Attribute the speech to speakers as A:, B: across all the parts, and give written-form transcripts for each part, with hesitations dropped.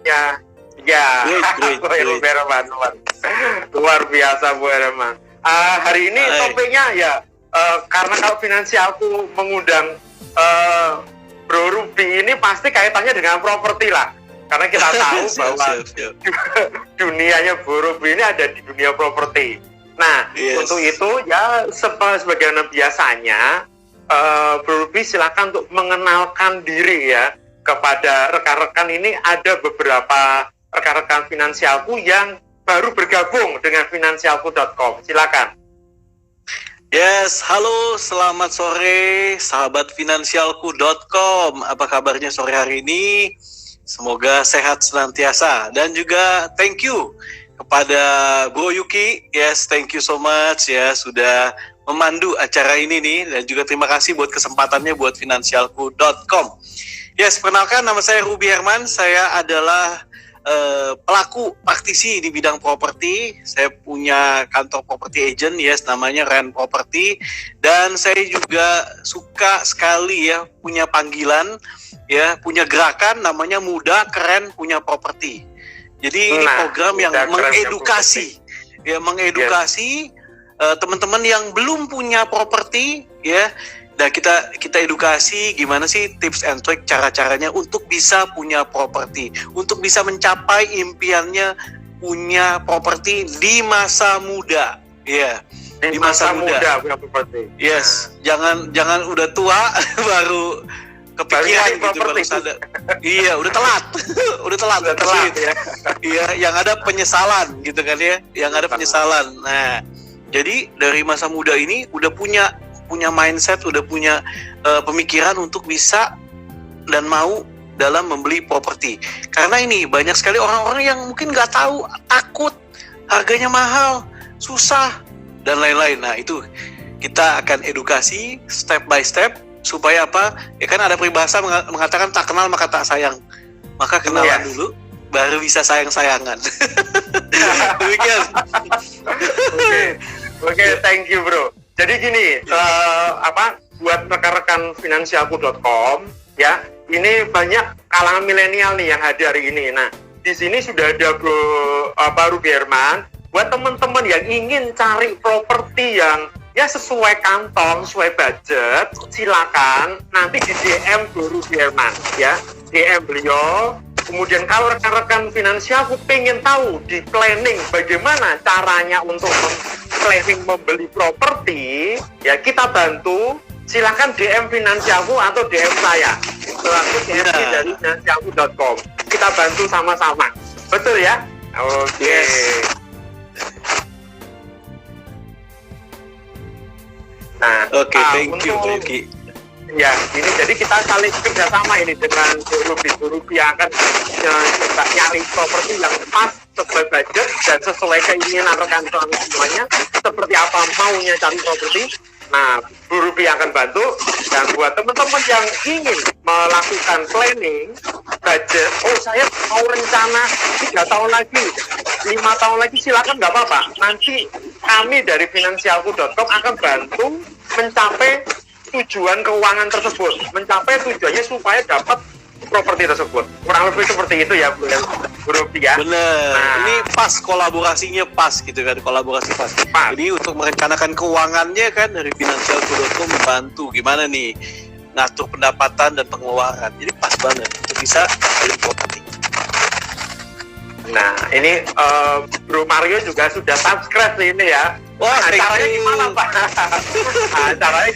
A: semuanya. Ya, Bu Herman. Luar biasa Bu Herman. Hari ini topiknya ya, karena kalau finansialku mengundang Bro Ruby ini pasti kaitannya dengan properti lah. Karena kita tahu bahwa dunianya Bro Ruby ini ada di dunia properti. Nah, untuk itu ya sebagaimana biasanya, Bro Ruby silakan untuk mengenalkan diri ya kepada rekan-rekan ini. Ada beberapa rekan-rekan finansialku yang baru bergabung dengan finansialku.com. Silakan.
B: Yes, halo, selamat sore sahabat finansialku.com. Apa kabarnya sore hari ini? Semoga sehat senantiasa. Dan juga thank you kepada Bro Yuki. Yes, thank you so much ya sudah memandu acara ini nih. Dan juga terima kasih buat kesempatannya buat finansialku.com. Yes, perkenalkan nama saya Ruby Herman. Saya adalah pelaku praktisi di bidang properti. Saya punya kantor property agent, yes, namanya Rent Property. Dan saya juga suka sekali ya punya panggilan, ya punya gerakan namanya Muda Keren Punya Properti. Jadi ini program yang mengedukasi, ya mengedukasi teman-teman yang belum punya properti, ya. Dan kita edukasi gimana sih tips and trick cara-caranya untuk bisa punya properti, untuk bisa mencapai impiannya punya properti di masa muda, ya.
A: Di masa muda punya properti.
B: Yes, jangan udah tua baru kepikiran gitu, baru sadar. Iya, udah telat. udah telat
A: ya.
B: Iya, yang ada penyesalan gitu kan ya, yang ada penyesalan. Nah, jadi dari masa muda ini udah punya mindset, udah punya pemikiran untuk bisa dan mau dalam membeli properti. Karena ini banyak sekali orang-orang yang mungkin nggak tahu, takut, harganya mahal, susah, dan lain-lain. Nah itu kita akan edukasi step by step supaya apa? Ya kan ada peribahasa mengatakan tak kenal maka tak sayang. Maka kenalan dulu, baru bisa sayang-sayangan. Demikian.
A: Oke, thank you bro. Jadi gini, buat rekan-rekan finansialku.com ya, ini banyak kalangan milenial nih yang hadir hari ini. Nah, di sini sudah ada Bro Ruby Herman. Buat teman-teman yang ingin cari properti yang ya sesuai kantong, sesuai budget, silakan nanti di DM Bro Ruby Herman ya, DM beliau. Kemudian kalau rekan-rekan finansialku pengen tahu di planning bagaimana caranya untuk planning membeli properti, ya kita bantu. Silakan DM finansialku atau DM saya selaku CFP dari finansialku.com. Kita bantu sama-sama. Betul ya? Oke. Nah,
B: thank you, Yuki.
A: Ya, ini jadi kita saling kerjasama ini dengan Ruby yang akan nyari properti yang pas sesuai budget dan sesuai keinginan rekan-rekan semuanya, seperti apa maunya cari properti. Nah, Bu Ruby akan bantu. Dan buat teman-teman yang ingin melakukan planning budget, saya mau rencana 3 tahun lagi, 5 tahun lagi, silakan, nggak apa-apa. Nanti kami dari finansialku.com akan bantu mencapai tujuan keuangan tersebut, mencapai tujuannya supaya dapat properti tersebut. Kurang lebih seperti itu ya Bu Ruby ya.
B: Bener. Nah, ini pas kolaborasinya pas gitu kan, kolaborasi pas. Jadi untuk merencanakan keuangannya kan dari finansialku.com membantu gimana nih ngatur pendapatan dan pengeluaran. Jadi pas banget untuk bisa beli properti.
A: Nah, ini Bro Mario juga sudah subscribe ini ya.
B: Wah,
A: caranya gimana Pak? Caranya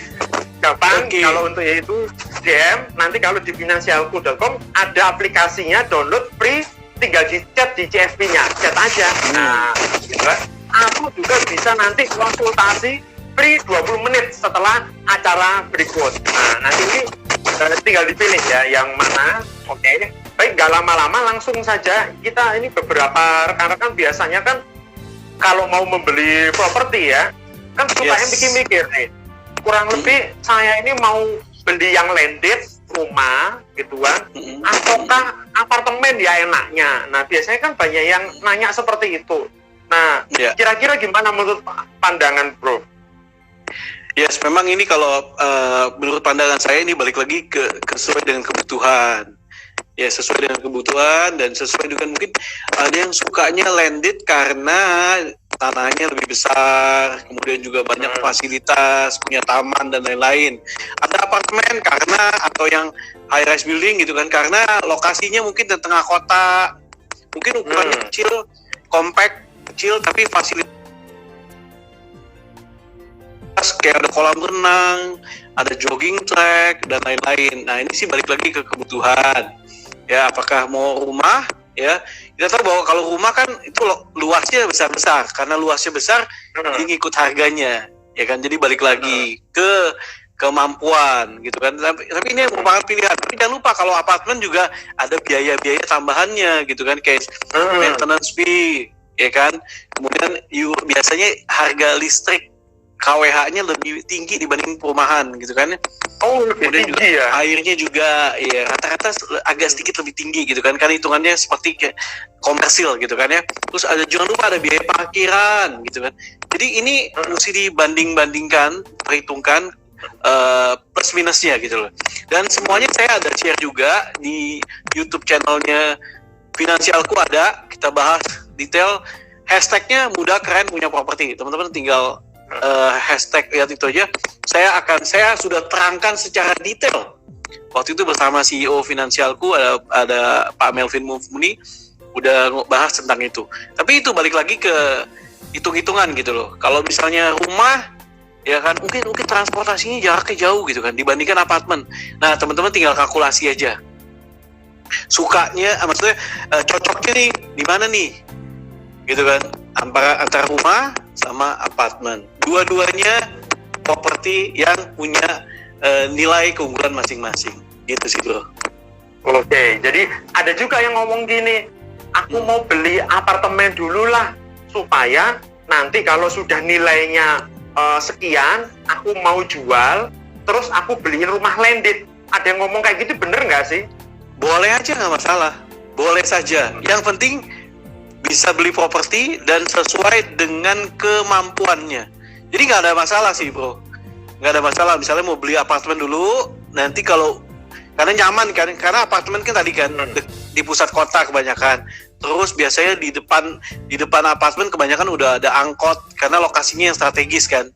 A: gampang. Kalau untuk itu DM, nanti kalau di finansialku.com ada aplikasinya, download free, tinggal di chat di CFP-nya, chat aja. Nah, gitu. Aku juga bisa nanti konsultasi free 20 menit setelah acara berikut. Nah, nanti ini tinggal dipilih ya yang mana. Oke. Baik, nggak lama-lama, langsung saja. Kita ini beberapa rekan-rekan biasanya kan kalau mau membeli properti ya, kan sukanya mikir-mikir nih. Kurang lebih saya ini mau beli yang landed, rumah gitu kan, ataukah apartemen ya enaknya. Nah, biasanya kan banyak yang nanya seperti itu. Nah, kira-kira gimana menurut pandangan Bro?
B: Yes, memang ini kalau menurut pandangan saya ini balik lagi ke sesuai dengan kebutuhan. Ya, sesuai dengan kebutuhan dan sesuai dengan mungkin ada yang sukanya landed karena tanahnya lebih besar, kemudian juga banyak fasilitas, punya taman dan lain-lain. Ada apartemen karena atau yang high rise building gitu kan, karena lokasinya mungkin di tengah kota, mungkin ukurannya kecil, compact, kecil tapi fasilitas kayak ada kolam renang, ada jogging track dan lain-lain. Nah, ini sih balik lagi ke kebutuhan. Ya, apakah mau rumah? Ya, kita tahu bahwa kalau rumah kan itu luasnya besar-besar. Karena luasnya besar, jadi ngikut harganya. Ya kan, jadi balik lagi ke kemampuan gitu kan. Tapi ini merupakan pilihan. Tapi jangan lupa kalau apartemen juga ada biaya-biaya tambahannya gitu kan, kayak maintenance fee, ya kan. Kemudian biasanya harga listrik KWH-nya lebih tinggi dibanding perumahan gitu kan.
A: Oh, lebih
B: kemudian
A: tinggi
B: juga
A: ya.
B: airnya juga ya rata-rata agak sedikit lebih tinggi gitu kan, karena hitungannya seperti kayak komersil gitu kan ya. Terus jangan lupa ada biaya parkiran gitu kan. Jadi ini mesti dibanding-bandingkan, perhitungkan plus minusnya gitu loh. Dan semuanya saya ada share juga di YouTube channelnya Finansialku, ada kita bahas detail. Hashtagnya mudah keren punya properti. Teman-teman tinggal hashtag lihat itu aja. Saya sudah terangkan secara detail waktu itu bersama CEO Finansialku, ada Pak Melvin Mufni, udah bahas tentang itu. Tapi itu balik lagi ke hitung-hitungan gitu loh. Kalau misalnya rumah ya kan mungkin transportasinya jaraknya jauh gitu kan dibandingkan apartemen. Nah, teman-teman tinggal kalkulasi aja. Sukanya maksudnya cocoknya nih di mana nih? Gitu kan, antara rumah sama apartemen. Dua-duanya properti yang punya nilai keunggulan masing-masing. Gitu sih, bro.
A: Oke, jadi ada juga yang ngomong gini, aku mau beli apartemen dulu lah, supaya nanti kalau sudah nilainya sekian, aku mau jual, terus aku beliin rumah landed. Ada yang ngomong kayak gitu, bener nggak sih?
B: Boleh aja, nggak masalah. Boleh saja. Yang penting bisa beli properti dan sesuai dengan kemampuannya. Jadi nggak ada masalah sih, bro. Nggak ada masalah. Misalnya mau beli apartemen dulu, nanti karena nyaman kan, karena apartemen kan tadi kan di pusat kota kebanyakan. Terus biasanya di depan apartemen kebanyakan udah ada angkot karena lokasinya yang strategis kan.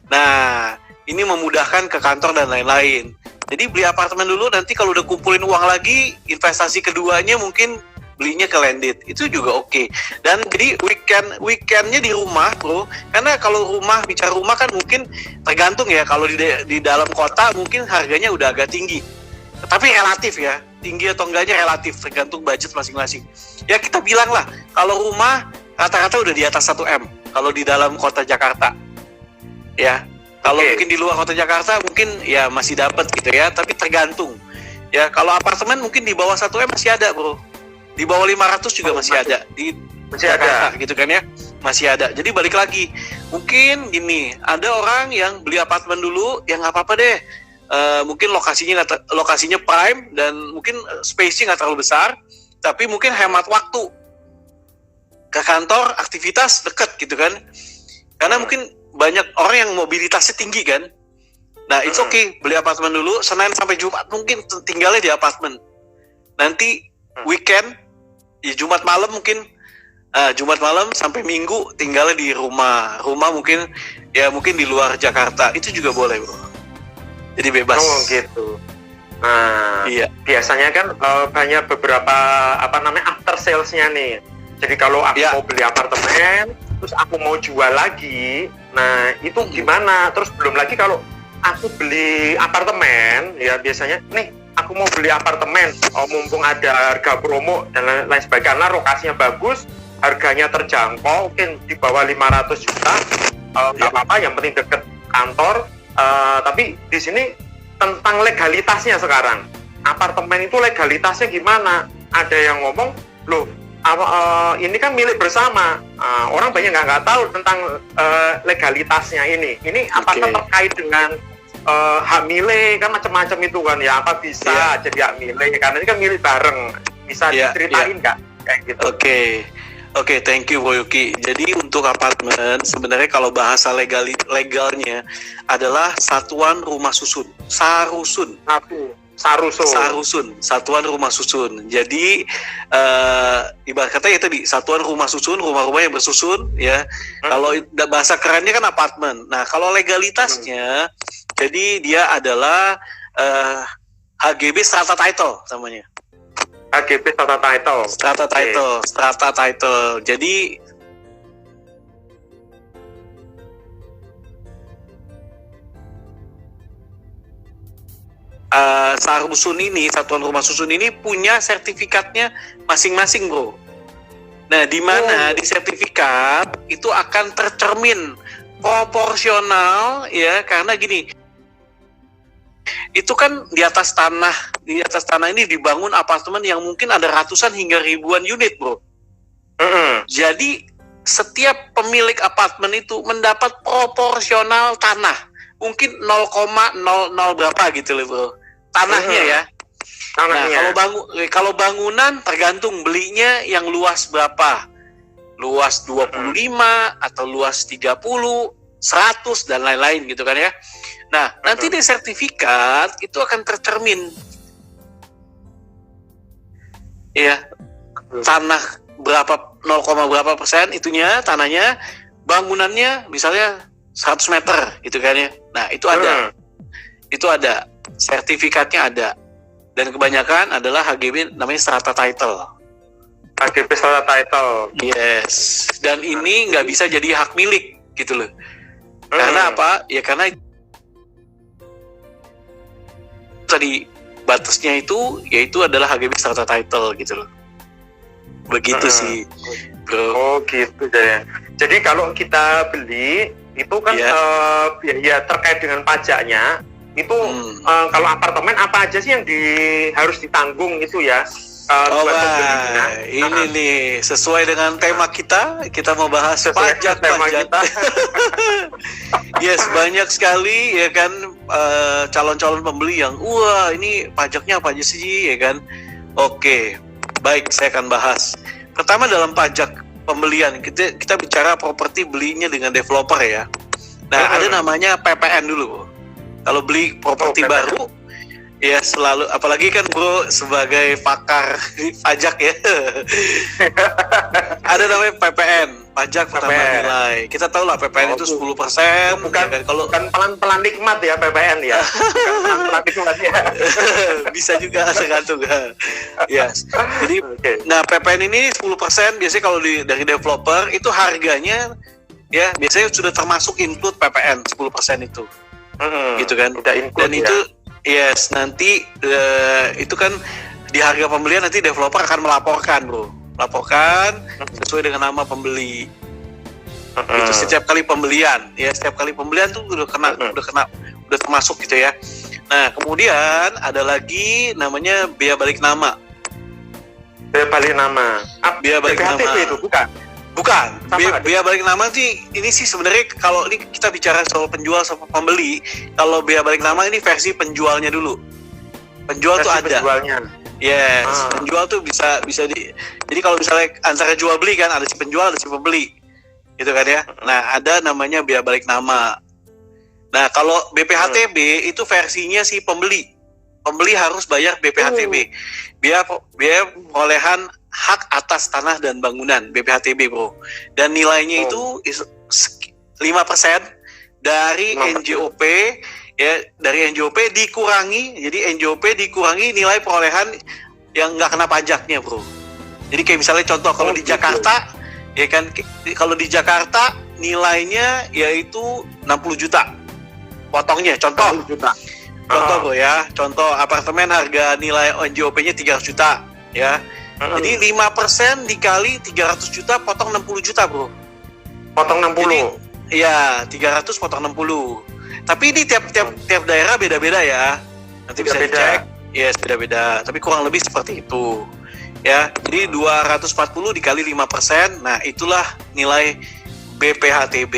B: Nah, ini memudahkan ke kantor dan lain-lain. Jadi beli apartemen dulu, nanti kalau udah kumpulin uang lagi, investasi keduanya mungkin belinya ke landed, itu juga oke. Dan jadi weekendnya di rumah, bro. Karena kalau bicara rumah kan mungkin tergantung ya. Kalau di dalam kota mungkin harganya udah agak tinggi. Tapi relatif ya, tinggi atau enggaknya relatif, tergantung budget masing-masing. Ya kita bilang lah, kalau rumah rata-rata udah di atas 1 M. Kalau di dalam kota Jakarta, ya. Kalau mungkin di luar kota Jakarta mungkin ya masih dapat gitu ya. Tapi tergantung. Ya kalau apartemen mungkin di bawah 1 M masih ada, bro. Di bawah 500 juga masih ada di Jakarta gitu kan ya, masih ada. Jadi balik lagi, mungkin gini, ada orang yang beli apartemen dulu, ya nggak apa-apa deh. Mungkin lokasinya prime dan mungkin space-nya nggak terlalu besar, tapi mungkin hemat waktu ke kantor, aktivitas dekat gitu kan. Karena mungkin banyak orang yang mobilitasnya tinggi kan. Nah, it's okay, beli apartemen dulu, Senin sampai Jumat mungkin tinggalnya di apartemen. Nanti weekend ya Jumat malam mungkin Jumat malam sampai Minggu tinggalnya di rumah mungkin di luar Jakarta, itu juga boleh, bro. Jadi bebas.
A: Oh gitu. Nah, iya. Biasanya kan banyak beberapa after sales-nya nih. Jadi kalau aku mau beli apartemen, terus aku mau jual lagi, nah itu gimana? Terus belum lagi kalau aku beli apartemen, ya biasanya nih aku mau beli apartemen, mumpung ada harga promo dan lain sebagainya, karena lokasinya bagus, harganya terjangkau, mungkin di bawah 500 juta, nggak apa-apa, yang penting deket kantor. Tapi di sini tentang legalitasnya sekarang, apartemen itu legalitasnya gimana? Ada yang ngomong, loh, ini kan milik bersama, orang banyak nggak tahu tentang legalitasnya ini. Ini apakah terkait dengan hak milik, kan macam-macam itu kan ya, apa bisa jadi hak milik karena ini kan milik bareng, bisa diceritain nggak kayak gitu? Oke, thank you Bro Yuki. Jadi untuk apartemen sebenarnya kalau bahasa legalnya adalah satuan rumah susun, sarusun. Sarusun.
B: Satuan rumah susun. Jadi ibarat kata ya tadi satuan rumah susun, rumah-rumah yang bersusun ya. Kalau bahasa kerennya kan apartemen. Nah, kalau legalitasnya jadi dia adalah HGB strata title namanya.
A: HGB strata title.
B: Strata title. Jadi Sarusun ini, satuan rumah susun ini punya sertifikatnya masing-masing, bro. Nah, di mana di sertifikat itu akan tercermin proporsional ya, karena gini, itu kan di atas tanah ini dibangun apartemen yang mungkin ada ratusan hingga ribuan unit, bro. Jadi setiap pemilik apartemen itu mendapat proporsional tanah, mungkin 0,00 berapa gitu loh, bro. Tanahnya ya. Nah, kalau bangunan tergantung belinya yang luas berapa. Luas 25 atau luas 30, 100 dan lain-lain gitu kan ya. Nah, nanti di sertifikat itu akan tercermin. Ya. Tanah berapa 0, berapa persen itunya tanahnya, bangunannya misalnya 100 meter gitu kan ya. Nah, itu ada. Itu ada. Sertifikatnya ada. Dan kebanyakan adalah HGB namanya strata title.
A: HGB strata title.
B: Yes. Dan ini nggak bisa jadi hak milik gitu loh. Karena apa? Ya karena tadi batasnya itu yaitu adalah HGB strata title gitu loh. Begitu sih, bro.
A: Oh gitu ya. Jadi kalau kita beli itu kan biaya terkait dengan pajaknya itu kalau apartemen apa aja sih yang harus ditanggung itu ya?
B: Ini nih sesuai dengan tema kita mau bahas pajak. Yes, banyak sekali ya kan calon-calon pembeli yang wah ini pajaknya apa aja sih ya kan? Oke, baik, saya akan bahas. Pertama dalam pajak pembelian kita bicara properti belinya dengan developer ya. Nah, ada namanya PPN dulu. Kalau beli properti baru, ya selalu, apalagi kan bro sebagai pakar pajak ya, ada namanya PPN, pajak pertama nilai. Kita tahu lah PPN itu 10%.
A: Bukan
B: ya kan? Kalau
A: pelan-pelan nikmat ya PPN ya. Bukan pelan nikmat ya.
B: Bisa juga tergantung. Yes. Jadi, nah PPN ini 10% biasanya kalau dari developer itu harganya ya biasanya sudah termasuk include PPN 10% itu. Gitu kan. Dan itu yes, nanti itu kan di harga pembelian nanti developer akan melaporkan, bro. Laporkan sesuai dengan nama pembeli. Itu setiap kali pembelian, ya setiap kali pembelian tuh udah termasuk gitu ya. Nah, kemudian ada lagi namanya biaya balik nama.
A: Biaya balik nama.
B: Biaya balik nama
A: itu bukan.
B: Biaya balik nama sih ini sih sebenarnya kalau ini kita bicara soal penjual sama pembeli, kalau biaya balik nama ini versi penjualnya dulu. Penjual versi tuh ada. Penjualnya. Yes, penjual tuh bisa jadi kalau misalnya antara jual beli kan ada si penjual ada si pembeli. Gitu kan ya. Nah, ada namanya biaya balik nama. Nah, kalau BPHTB itu versinya si pembeli. Pembeli harus bayar BPHTB. Biaya perolehan hak atas tanah dan bangunan, BPHTB, bro. Dan nilainya itu 5% dari NJOP ya, dari NJOP dikurangi, jadi NJOP dikurangi nilai perolehan yang nggak kena pajaknya, bro. Jadi kayak misalnya contoh kalau di Jakarta ya kan, kalau di Jakarta nilainya yaitu 60 juta potongnya, contoh bro ya, contoh apartemen harga nilai NJOP-nya 300 juta ya. Jadi 5% dikali 300 juta potong 60 juta, bro.
A: Potong 60?
B: Iya, 300 potong 60. Tapi ini tiap daerah beda-beda ya. Nanti bisa dicek. Yes, beda-beda. Tapi kurang lebih seperti itu. Ya, jadi 240 dikali 5%. Nah, itulah nilai BPHTB.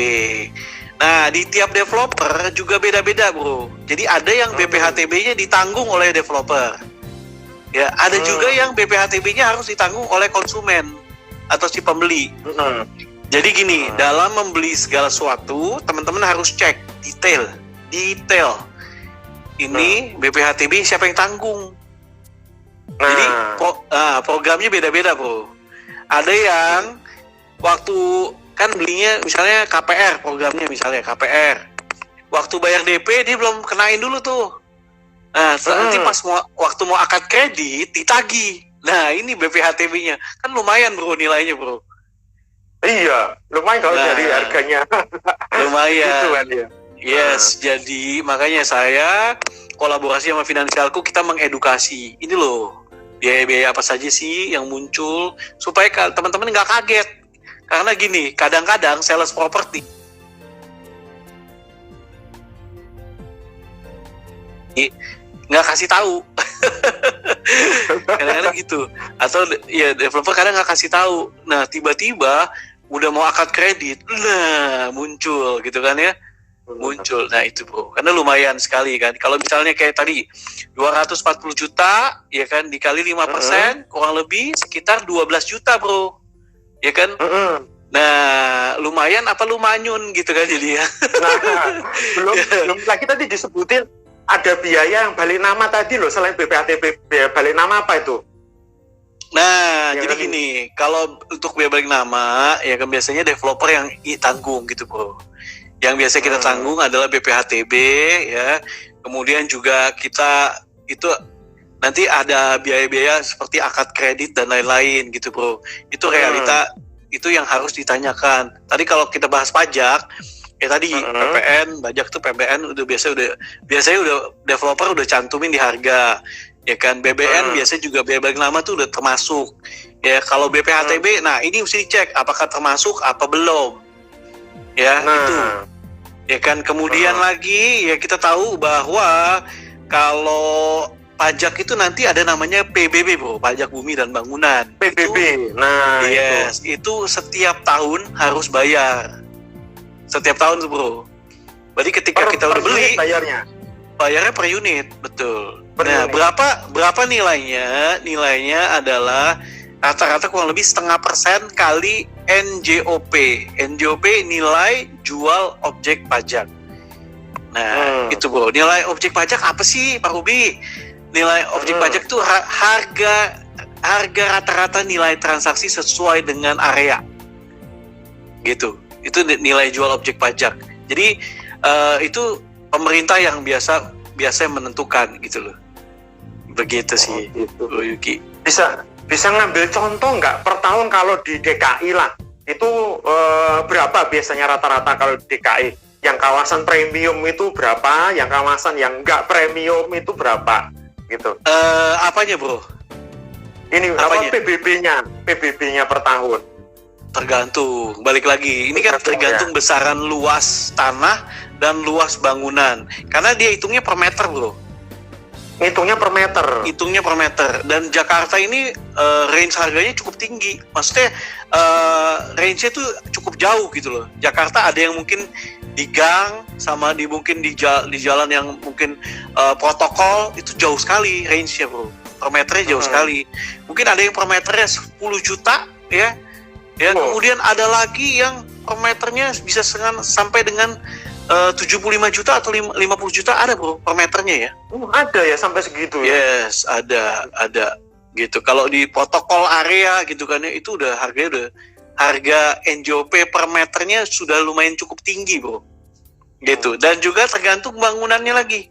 B: Nah, di tiap developer juga beda-beda, bro. Jadi ada yang BPHTB-nya ditanggung oleh developer. Ya, ada juga yang BPHTB-nya harus ditanggung oleh konsumen atau si pembeli. Jadi gini, dalam membeli segala sesuatu, teman-teman harus cek detail. ini BPHTB siapa yang tanggung. Jadi programnya beda-beda bro. Ada yang waktu kan belinya misalnya KPR, programnya misalnya KPR. Waktu bayar DP dia belum kenain dulu tuh. Nah nanti pas waktu mau akad kredit ditagih. Nah ini BPHTB-nya kan lumayan bro nilainya bro.
A: Iya, lumayan kalau dari harganya.
B: Lumayan.
A: Gitu kan ya.
B: Yes, jadi makanya saya kolaborasi sama Finansialku, kita mengedukasi. Ini loh, biaya-biaya apa saja sih yang muncul supaya teman-teman nggak kaget. Karena gini, kadang-kadang sales property nggak kasih tahu. Kadang-kadang gitu. Atau ya developer kadang nggak kasih tahu. Nah, tiba-tiba udah mau akad kredit, nah muncul gitu kan ya. Muncul. Nah, itu bro. Karena lumayan sekali kan. Kalau misalnya kayak tadi 240 juta ya kan dikali 5%, kurang lebih sekitar 12 juta, bro. Ya kan? Nah, lumayan apa lumanyun gitu kan jadi ya.
A: Nah, belum lagi tadi disebutin ada biaya yang balik nama tadi loh, selain BPHTB, biaya balik nama apa itu?
B: Nah, ya jadi kan gini, kalau untuk biaya balik nama ya kan biasanya developer yang tanggung gitu, bro. Yang biasa kita tanggung adalah BPHTB ya. Kemudian juga kita itu nanti ada biaya-biaya seperti akad kredit dan lain-lain gitu, bro. Itu realita, itu yang harus ditanyakan. Tadi kalau kita bahas pajak, ya tadi PPN, pajak tuh PPN biasanya udah developer udah cantumin di harga. Ya kan, BBN biasanya juga biaya balik nama tuh udah termasuk. Ya kalau BPHTB, nah ini mesti dicek apakah termasuk apa belum. Ya, itu. Ya kan, kemudian lagi ya kita tahu bahwa kalau pajak itu nanti ada namanya PBB, bro, pajak bumi dan bangunan.
A: PBB.
B: Itu, nah, yes, itu setiap tahun harus bayar. Setiap tahun tuh, bro. Berarti ketika kita udah beli, bayarnya per unit, betul. Nah, berapa nilainya? Nilainya adalah rata-rata kurang lebih 0,5% kali NJOP. NJOP nilai jual objek pajak. Nah, itu bro. Nilai objek pajak apa sih, Pak Ruby? Nilai objek pajak itu harga rata-rata nilai transaksi sesuai dengan area. Gitu. Itu nilai jual objek pajak. Jadi itu pemerintah yang biasa menentukan gitu loh. Begitu sih, gitu. Yuki.
A: Bisa ngambil contoh nggak per tahun kalau di DKI lah, itu berapa biasanya rata-rata kalau di DKI? Yang kawasan premium itu berapa? Yang kawasan yang nggak premium itu berapa? Gitu.
B: Apanya, bro?
A: Ini apanya? PBB-nya per tahun.
B: Tergantung, balik lagi. Ini kan tergantung besaran luas tanah dan luas bangunan. Karena dia hitungnya per meter, bro.
A: Hitungnya per meter. Dan Jakarta ini range harganya cukup tinggi. Maksudnya range-nya tuh cukup jauh gitu loh. Jakarta ada yang mungkin di gang sama mungkin di jalan yang mungkin protokol, itu jauh sekali range-nya, bro. Per meternya jauh sekali. Mungkin ada yang per meternya 10 juta ya. Ya, kemudian ada lagi yang per meternya bisa sampai dengan 75 juta atau 50 juta ada, bro, per meternya ya. Ada ya sampai segitu ya?
B: Yes, ada gitu. Kalau di protokol area gitu kan ya, itu udah harga NJOP per meternya sudah lumayan cukup tinggi, bro. Gitu. Dan juga tergantung bangunannya lagi.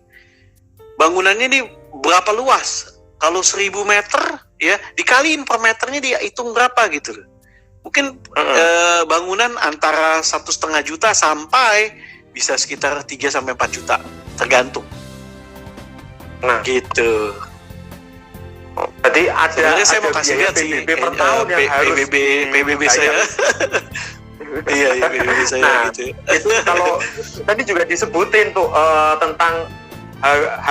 B: Bangunannya ini berapa luas? Kalau 1000 meter ya, dikaliin per meternya dia hitung berapa gitu loh. Mungkin bangunan antara 1,5 juta sampai bisa sekitar 3-4 juta, tergantung.
A: Nah,
B: gitu.
A: Jadi
B: sebenarnya saya mau kasih lihat sih
A: per tahun yang harus
B: PBB saya. Iya, PBB saya gitu.
A: Itu kalau tadi juga disebutin tuh tentang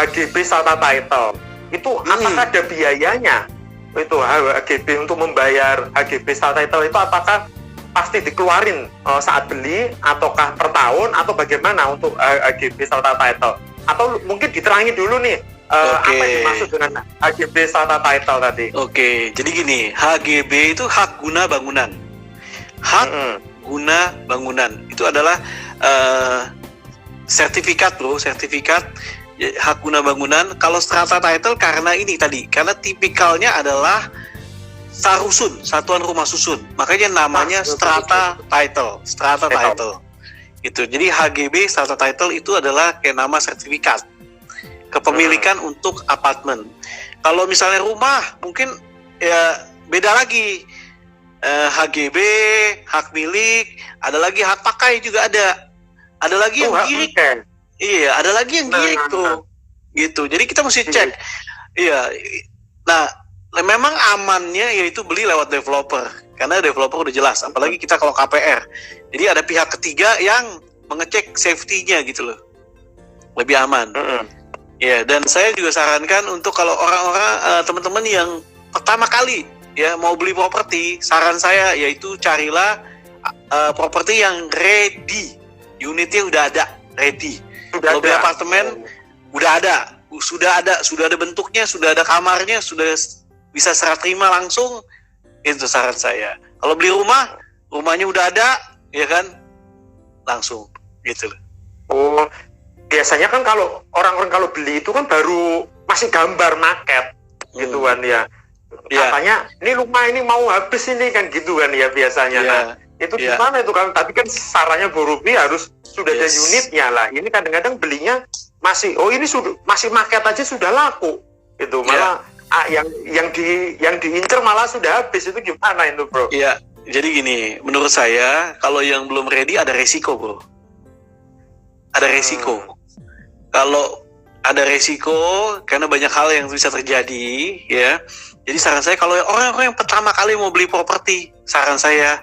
A: HGB Salta Title. Itu apakah ada biayanya? Itu HGB untuk membayar HGB Salta Title itu apakah pasti dikeluarin saat beli ataukah per tahun atau bagaimana untuk HGB Salta Title? Atau mungkin diterangi dulu nih apa yang dimaksud dengan HGB Salta Title tadi?
B: Oke, jadi gini, HGB itu hak guna bangunan. Hak guna bangunan itu adalah sertifikat, bro, sertifikat hak guna bangunan. Kalau strata title karena ini tadi, karena tipikalnya adalah sarusun, satuan rumah susun. Makanya namanya strata title. Gitu. Jadi HGB strata title itu adalah kayak nama sertifikat kepemilikan untuk apartemen. Kalau misalnya rumah mungkin ya beda lagi. HGB, hak milik, ada lagi hak pakai juga ada. Ada lagi yang girik. Iya, ada lagi yang girik tuh. Gitu. Jadi kita mesti cek. Iya. Nah, memang amannya yaitu beli lewat developer. Karena developer udah jelas, apalagi kita kalau KPR. Jadi ada pihak ketiga yang mengecek safety-nya gitu loh. Lebih aman. Ya, dan saya juga sarankan untuk kalau orang-orang teman-teman yang pertama kali ya mau beli properti, saran saya yaitu carilah properti yang ready. Unitnya udah ada, ready. Kalau beli apartemen udah ada, sudah ada bentuknya, sudah ada kamarnya, sudah bisa serah terima langsung. Itu saran saya. Kalau beli rumah, rumahnya udah ada, ya kan? Langsung gitu loh.
A: Oh, biasanya kan kalau orang-orang kalau beli itu kan baru masih gambar maket gitu kan ya. Katanya ini rumah ini mau habis ini kan gitu kan ya biasanya. Nah, itu gimana itu kan? Tapi kan sarannya Bu Ruby harus sudah ada unitnya lah. Ini kadang-kadang belinya masih ini masih maket aja sudah laku. Itu malah yang diincer malah sudah habis. Itu gimana itu, Bro?
B: Iya. Jadi gini, menurut saya kalau yang belum ready ada resiko, Bro. Ada resiko. Kalau ada resiko karena banyak hal yang bisa terjadi, ya. Jadi saran saya kalau orang-orang yang pertama kali mau beli properti, saran saya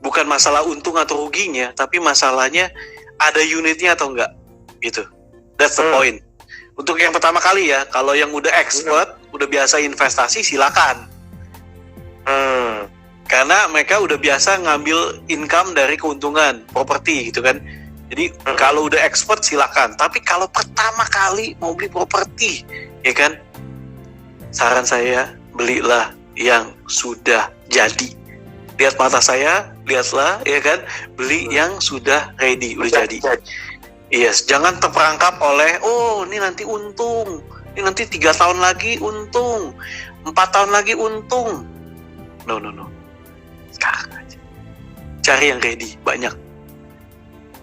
B: bukan masalah untung atau ruginya, tapi masalahnya ada unitnya atau enggak, gitu. That's the point. Untuk yang pertama kali ya, kalau yang udah expert, udah biasa investasi, silakan. Karena mereka udah biasa ngambil income dari keuntungan properti, gitu kan. Jadi kalau udah expert silakan. Tapi kalau pertama kali mau beli properti, ya kan, saran saya belilah yang sudah jadi. Lihat mata saya, lihatlah, ya kan, beli yang sudah ready, udah jadi. Yes, jangan terperangkap oleh, ini nanti untung, ini nanti 3 tahun lagi untung, 4 tahun lagi untung. No. Sekarang aja. Cari yang ready, banyak.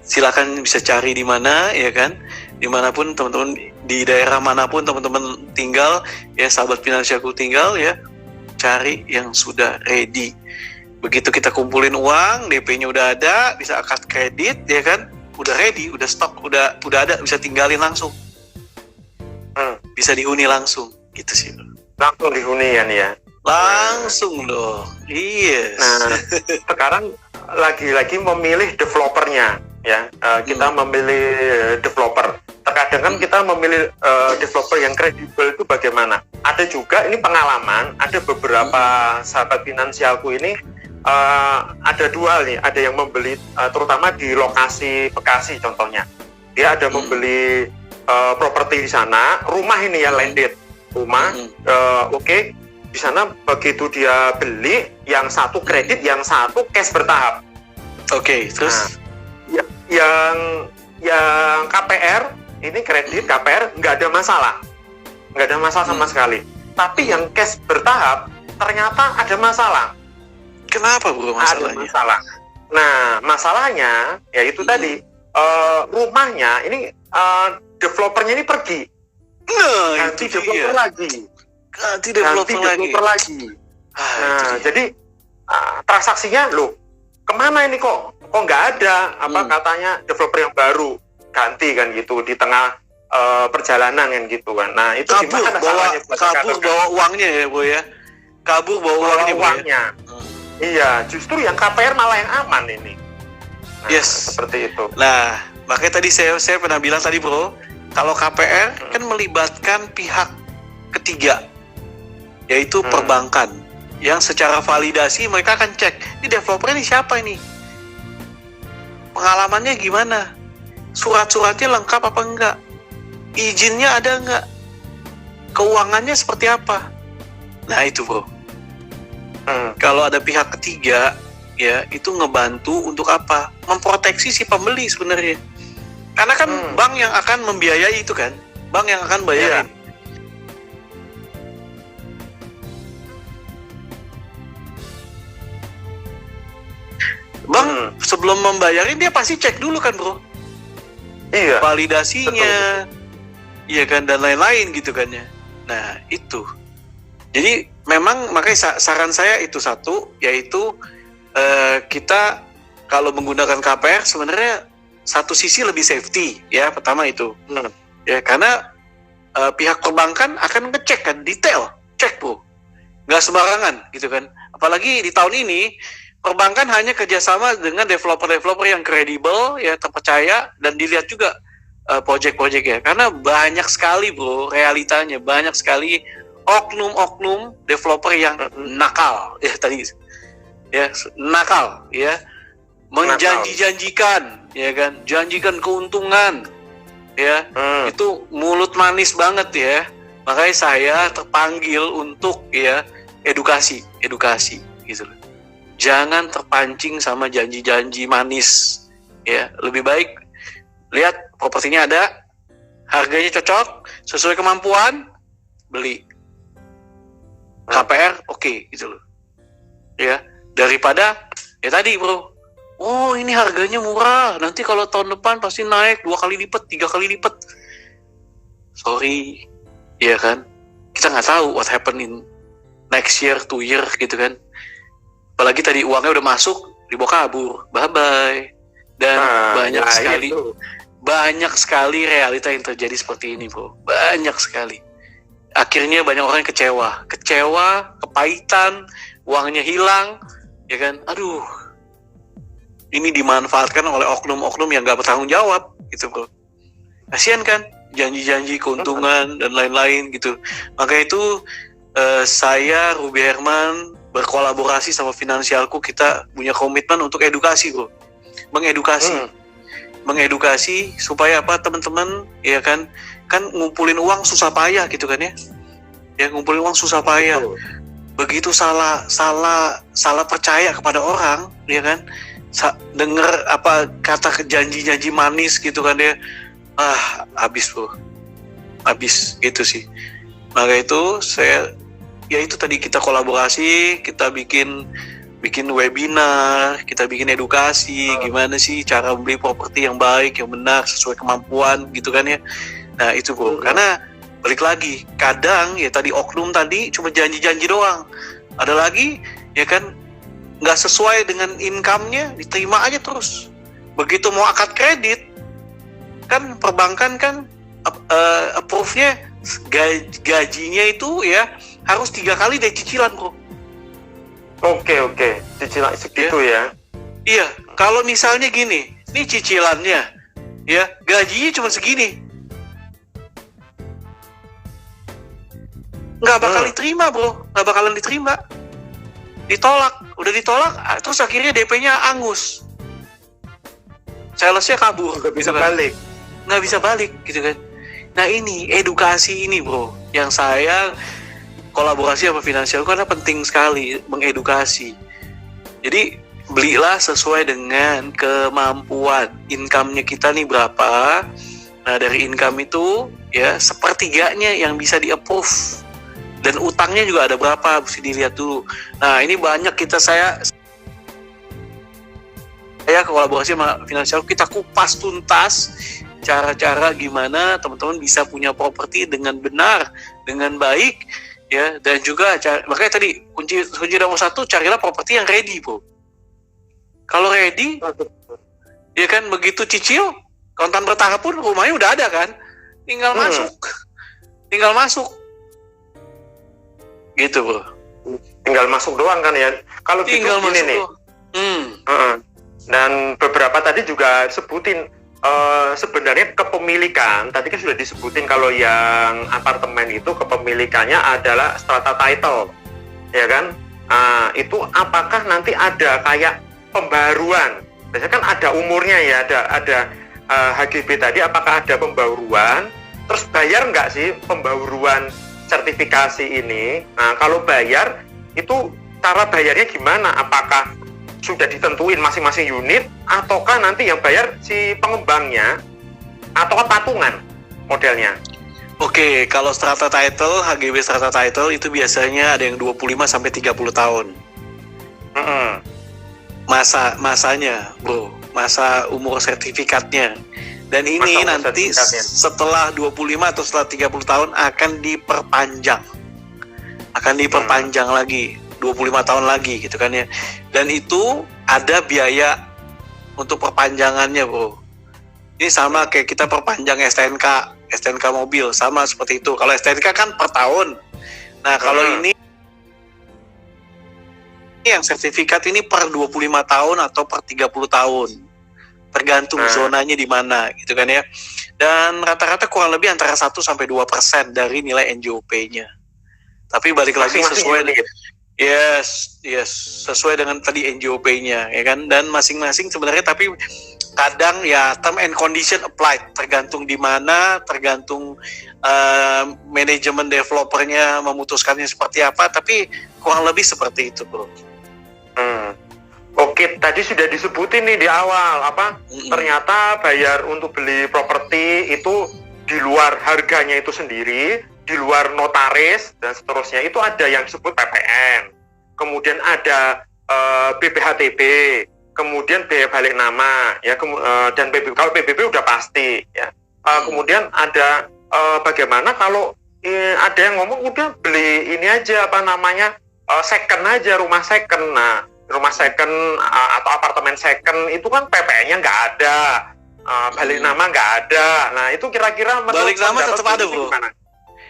B: Silakan bisa cari di mana, ya kan, dimanapun teman-teman, di daerah manapun teman-teman tinggal, ya sahabat finansialku tinggal, ya, cari yang sudah ready. Begitu kita kumpulin uang, DP-nya udah ada, bisa akad kredit, ya kan, udah ready, udah stok, udah ada, bisa tinggalin langsung, bisa dihuni langsung, gitu sih.
A: Langsung dihuni ya.
B: Langsung loh, iya.
A: Nah, sekarang lagi-lagi memilih developernya, ya. Kita memilih developer. Terkadang kan kita memilih developer yang kredibel itu bagaimana? Ada juga, ini pengalaman, ada beberapa sahabat finansialku ini ada dua nih, ada yang membeli terutama di lokasi Bekasi contohnya. Dia ada membeli properti di sana, rumah ini ya landed, rumah, oke. Di sana begitu dia beli, yang satu kredit, yang satu cash bertahap.
B: Oke, terus?
A: Nah, yang KPR ini kredit KPR nggak ada masalah sama sekali. Tapi yang cash bertahap ternyata ada masalah.
B: Kenapa Bro masalahnya?
A: Ada masalah. Nah, masalahnya ya itu tadi, rumahnya ini developernya ini pergi.
B: Nah,
A: ganti
B: itu
A: developer
B: dia.
A: lagi.
B: Ganti developer lagi.
A: Nah, jadi transaksinya loh, kemana ini kok nggak ada katanya developer yang baru ganti kan gitu di tengah perjalanan kan gitu kan. Nah, itu gimana salahnya?
B: Kabur bawa uangnya ya Bu ya. Kabur bawa uangnya.
A: Iya, justru yang KPR malah yang aman ini. Nah,
B: yes,
A: seperti itu.
B: Nah, makanya tadi saya pernah bilang tadi Bro, kalau KPR kan melibatkan pihak ketiga, yaitu perbankan, yang secara validasi mereka akan cek, ini developer ini siapa ini? Pengalamannya gimana? Surat-suratnya lengkap apa enggak? Izinnya ada enggak? Keuangannya seperti apa? Nah itu Bro. Kalau ada pihak ketiga, ya itu ngebantu untuk apa? Memproteksi si pembeli sebenarnya. Karena kan bank yang akan membiayai itu kan. bank yang akan bayarin. Bank sebelum membayarin dia pasti cek dulu kan bro,
A: Iya.
B: validasinya, iya kan, dan lain-lain gitu kan ya. Nah itu, jadi memang makanya saran saya itu satu, yaitu kita kalau menggunakan KPR sebenarnya satu sisi lebih safety ya, pertama itu, ya karena pihak perbankan akan ngecek kan, detail, cek bro, nggak sembarangan gitu kan. Apalagi di tahun ini perbankan hanya kerjasama dengan developer-developer yang kredibel, ya terpercaya, dan dilihat juga project-projectnya. Karena banyak sekali bro, realitanya banyak sekali oknum-oknum developer yang nakal, ya tadi, ya nakal, ya menjanji-janjikan, ya kan, janjikan keuntungan, ya itu mulut manis banget ya. Makanya saya terpanggil untuk ya edukasi gitu loh. Jangan terpancing sama janji-janji manis, ya. Lebih baik lihat propertinya ada, harganya cocok, sesuai kemampuan, beli. KPR oke, gitu loh. Ya, daripada ya tadi bro, oh ini harganya murah, nanti kalau tahun depan pasti naik 2 kali lipat, 3 kali lipat. Sorry, ya kan? Kita nggak tahu what happen in next year, 2 year gitu kan. Apalagi tadi uangnya udah masuk, dibawa kabur, bye-bye. Dan banyak sekali realita yang terjadi seperti ini bro, banyak sekali. Akhirnya banyak orang yang kecewa, kepahitan, uangnya hilang, ya kan? Aduh, ini dimanfaatkan oleh oknum-oknum yang gak bertanggung jawab, gitu bro. Kasian kan, janji-janji keuntungan dan lain-lain gitu. Maka itu saya, Ruby Herman, berkolaborasi sama Finansialku, kita punya komitmen untuk edukasi bro, mengedukasi supaya apa teman-teman, ya kan ngumpulin uang susah payah gitu kan ya ngumpulin uang susah payah, begitu salah percaya kepada orang, ya kan, denger apa kata janji manis gitu kan ya, habis bro, habis gitu sih. Maka itu saya, ya itu tadi kita kolaborasi, kita bikin webinar, kita bikin edukasi, gimana sih cara beli properti yang baik, yang benar, sesuai kemampuan gitu kan ya. Nah itu bro, karena balik lagi, kadang ya tadi oknum tadi cuma janji-janji doang, ada lagi ya kan nggak sesuai dengan income-nya, diterima aja terus. Begitu mau akad kredit, kan perbankan kan approve-nya gajinya itu ya harus 3 kali dari cicilan bro.
A: Oke, cicilan segitu ya.
B: Iya, kalau misalnya gini, ini cicilannya, ya gajinya cuma segini, nggak bakal diterima bro, nggak bakalan diterima, udah ditolak, terus akhirnya DP-nya angus, salesnya kabur,
A: nggak bisa balik,
B: gitu kan. Nah ini edukasi ini bro, yang saya kolaborasi sama Finansial karena penting sekali mengedukasi. Jadi belilah sesuai dengan kemampuan, income-nya kita nih berapa. Nah dari income itu ya sepertiganya yang bisa di-approve, dan utangnya juga ada berapa, mesti dilihat dulu. Nah ini banyak saya kolaborasi sama Finansial, kita kupas tuntas cara-cara gimana teman-teman bisa punya properti dengan benar, dengan baik. Ya, dan juga makanya tadi kunci nomor 1, carilah properti yang ready bro. Kalau ready, ya kan begitu cicil, kontan bertahap pun rumahnya udah ada kan, tinggal masuk, gitu bro.
A: Tinggal masuk doang kan ya. Kalau gitu gini nih. Dan beberapa tadi juga sebutin. Sebenarnya kepemilikan tadi kan sudah disebutin, kalau yang apartemen itu kepemilikannya adalah strata title, ya kan. Itu apakah nanti ada kayak pembaruan? Biasanya kan ada umurnya ya, ada HGB tadi, apakah ada pembaruan? Terus bayar nggak sih pembaruan sertifikasi ini? Nah kalau bayar itu cara bayarnya gimana? Apakah sudah ditentuin masing-masing unit, ataukah nanti yang bayar si pengembangnya, atau patungan modelnya?
B: Oke, kalau strata title, HGB strata title itu biasanya ada yang 25 sampai 30 tahun. Masanya, bro. Masa umur sertifikatnya. Dan ini nanti setelah 25 atau setelah 30 tahun akan diperpanjang. Lagi, 25 tahun lagi gitu kan ya. Dan itu ada biaya untuk perpanjangannya, bro. Ini sama kayak kita perpanjang STNK mobil, sama seperti itu. Kalau STNK kan per tahun. Nah, kalau ini yang sertifikat ini per 25 tahun atau per 30 tahun. Tergantung zonanya di mana gitu kan ya. Dan rata-rata kurang lebih antara 1 sampai 2% dari nilai NJOP-nya. Tapi balik lagi sesuai dengan sesuai dengan tadi NJOP-nya ya kan. Dan masing-masing sebenarnya tapi kadang ya term and condition applied, tergantung di mana, tergantung manajemen developernya memutuskannya seperti apa, tapi kurang lebih seperti itu, bro.
A: Oke, tadi sudah disebutin nih di awal ternyata bayar untuk beli properti itu di luar harganya itu sendiri, di luar notaris dan seterusnya itu ada yang disebut PPN, kemudian ada BPHTB, kemudian biaya balik nama ya, dan PBB. Kalau PBB udah pasti ya. Kemudian ada bagaimana kalau ada yang ngomong udah beli ini aja second aja, rumah second. Nah, rumah second atau apartemen second itu kan PPN-nya nggak ada, balik nama nggak ada. Nah, itu kira-kira
B: balik nama tetap ada, bro.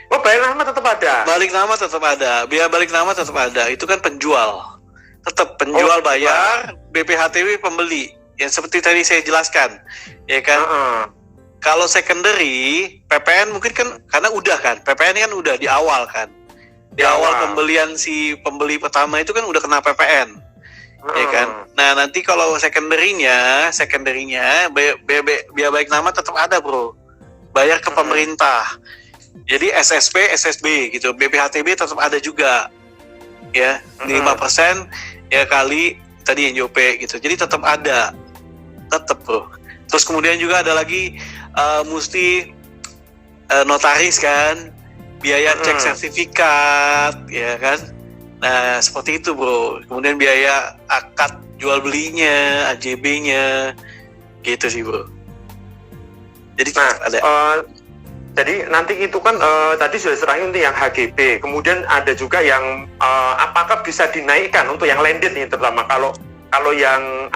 A: Oh, balik nama tetap ada.
B: Balik nama tetap ada. Biaya balik nama tetap ada. Itu kan penjual. Tetap penjual bayar, BPHTB pembeli. Yang seperti tadi saya jelaskan, ya kan? Kalau secondary, PPN mungkin kan karena udah kan, PPN kan udah di awal kan. Di awal pembelian si pembeli pertama itu kan udah kena PPN. Ya kan? Nah, nanti kalau secondarynya biaya balik nama tetap ada, bro. Bayar ke pemerintah. Jadi SSB gitu. BPHTB tetap ada juga. Ya, 5% ya kali tadi NJOP gitu. Jadi tetap ada. Tetap, bro. Terus kemudian juga ada lagi mesti notaris kan, biaya cek sertifikat, ya kan. Nah, seperti itu, bro. Kemudian biaya akad jual belinya, AJB-nya, gitu sih, bro. Jadi ada.
A: Jadi nanti itu kan tadi sudah serangin untuk yang HGB. Kemudian ada juga yang apakah bisa dinaikkan untuk yang landed nih, terutama kalau yang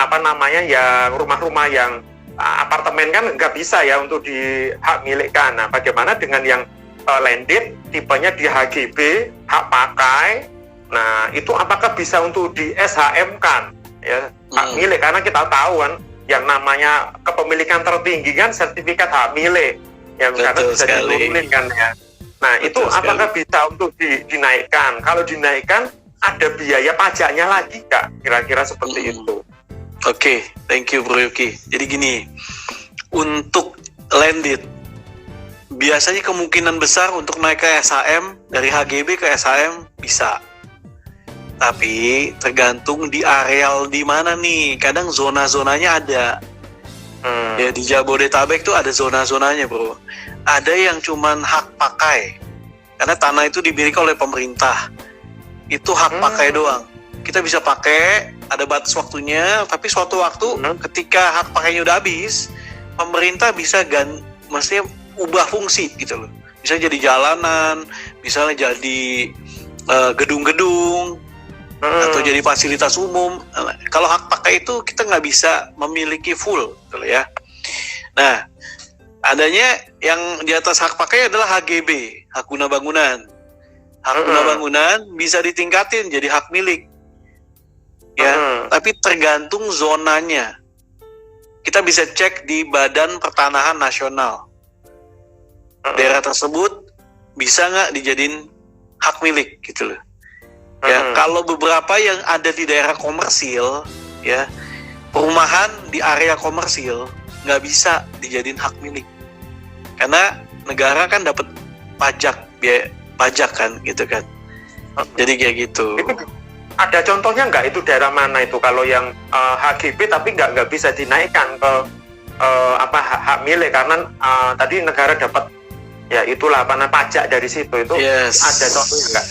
A: yang rumah-rumah yang apartemen kan nggak bisa ya untuk di hak milikkan. Nah, bagaimana dengan yang landed, tipenya di HGB, hak pakai. Nah, itu apakah bisa untuk di SHM kan ya, hak milik, karena kita tahu kan yang namanya kepemilikan tertinggi kan sertifikat hak milik yang karena bisa diturunin kan ya. Nah, betul itu apakah sekali. Bisa untuk dinaikkan? Kalau dinaikkan ada biaya pajaknya lagi Kak, kira-kira seperti itu.
B: Oke, thank you Bro Yuki. Jadi gini, untuk landed biasanya kemungkinan besar untuk naik ke SHM, dari HGB ke SHM bisa. Tapi tergantung di areal di mana nih. Kadang zona-zonanya ada. Ya di Jabodetabek tuh ada zona-zonanya, bro. Ada yang cuman hak pakai. Karena tanah itu dimiliki oleh pemerintah. Itu hak pakai doang. Kita bisa pakai, ada batas waktunya, tapi suatu waktu ketika hak pakainya udah habis, pemerintah bisa maksudnya ubah fungsi gitu loh. Bisa jadi jalanan, misalnya jadi gedung-gedung, atau jadi fasilitas umum. Kalau hak pakai itu kita nggak bisa memiliki full, gitu ya. Nah, adanya yang di atas hak pakai adalah HGB, hak guna bangunan. Hak guna bangunan bisa ditingkatin jadi hak milik, ya. Tapi tergantung zonanya. Kita bisa cek di Badan Pertanahan Nasional. Daerah tersebut bisa nggak dijadiin hak milik, gitu loh. Ya, kalau beberapa yang ada di daerah komersil, ya, perumahan di area komersil nggak bisa dijadiin hak milik, karena negara kan dapat biaya pajak kan, gitu kan. Jadi kayak gitu.
A: Itu ada contohnya nggak, itu daerah mana itu kalau yang HGB tapi nggak bisa dinaikkan ke hak milik karena tadi negara dapat ya itulah pajak dari situ itu ada contohnya nggak?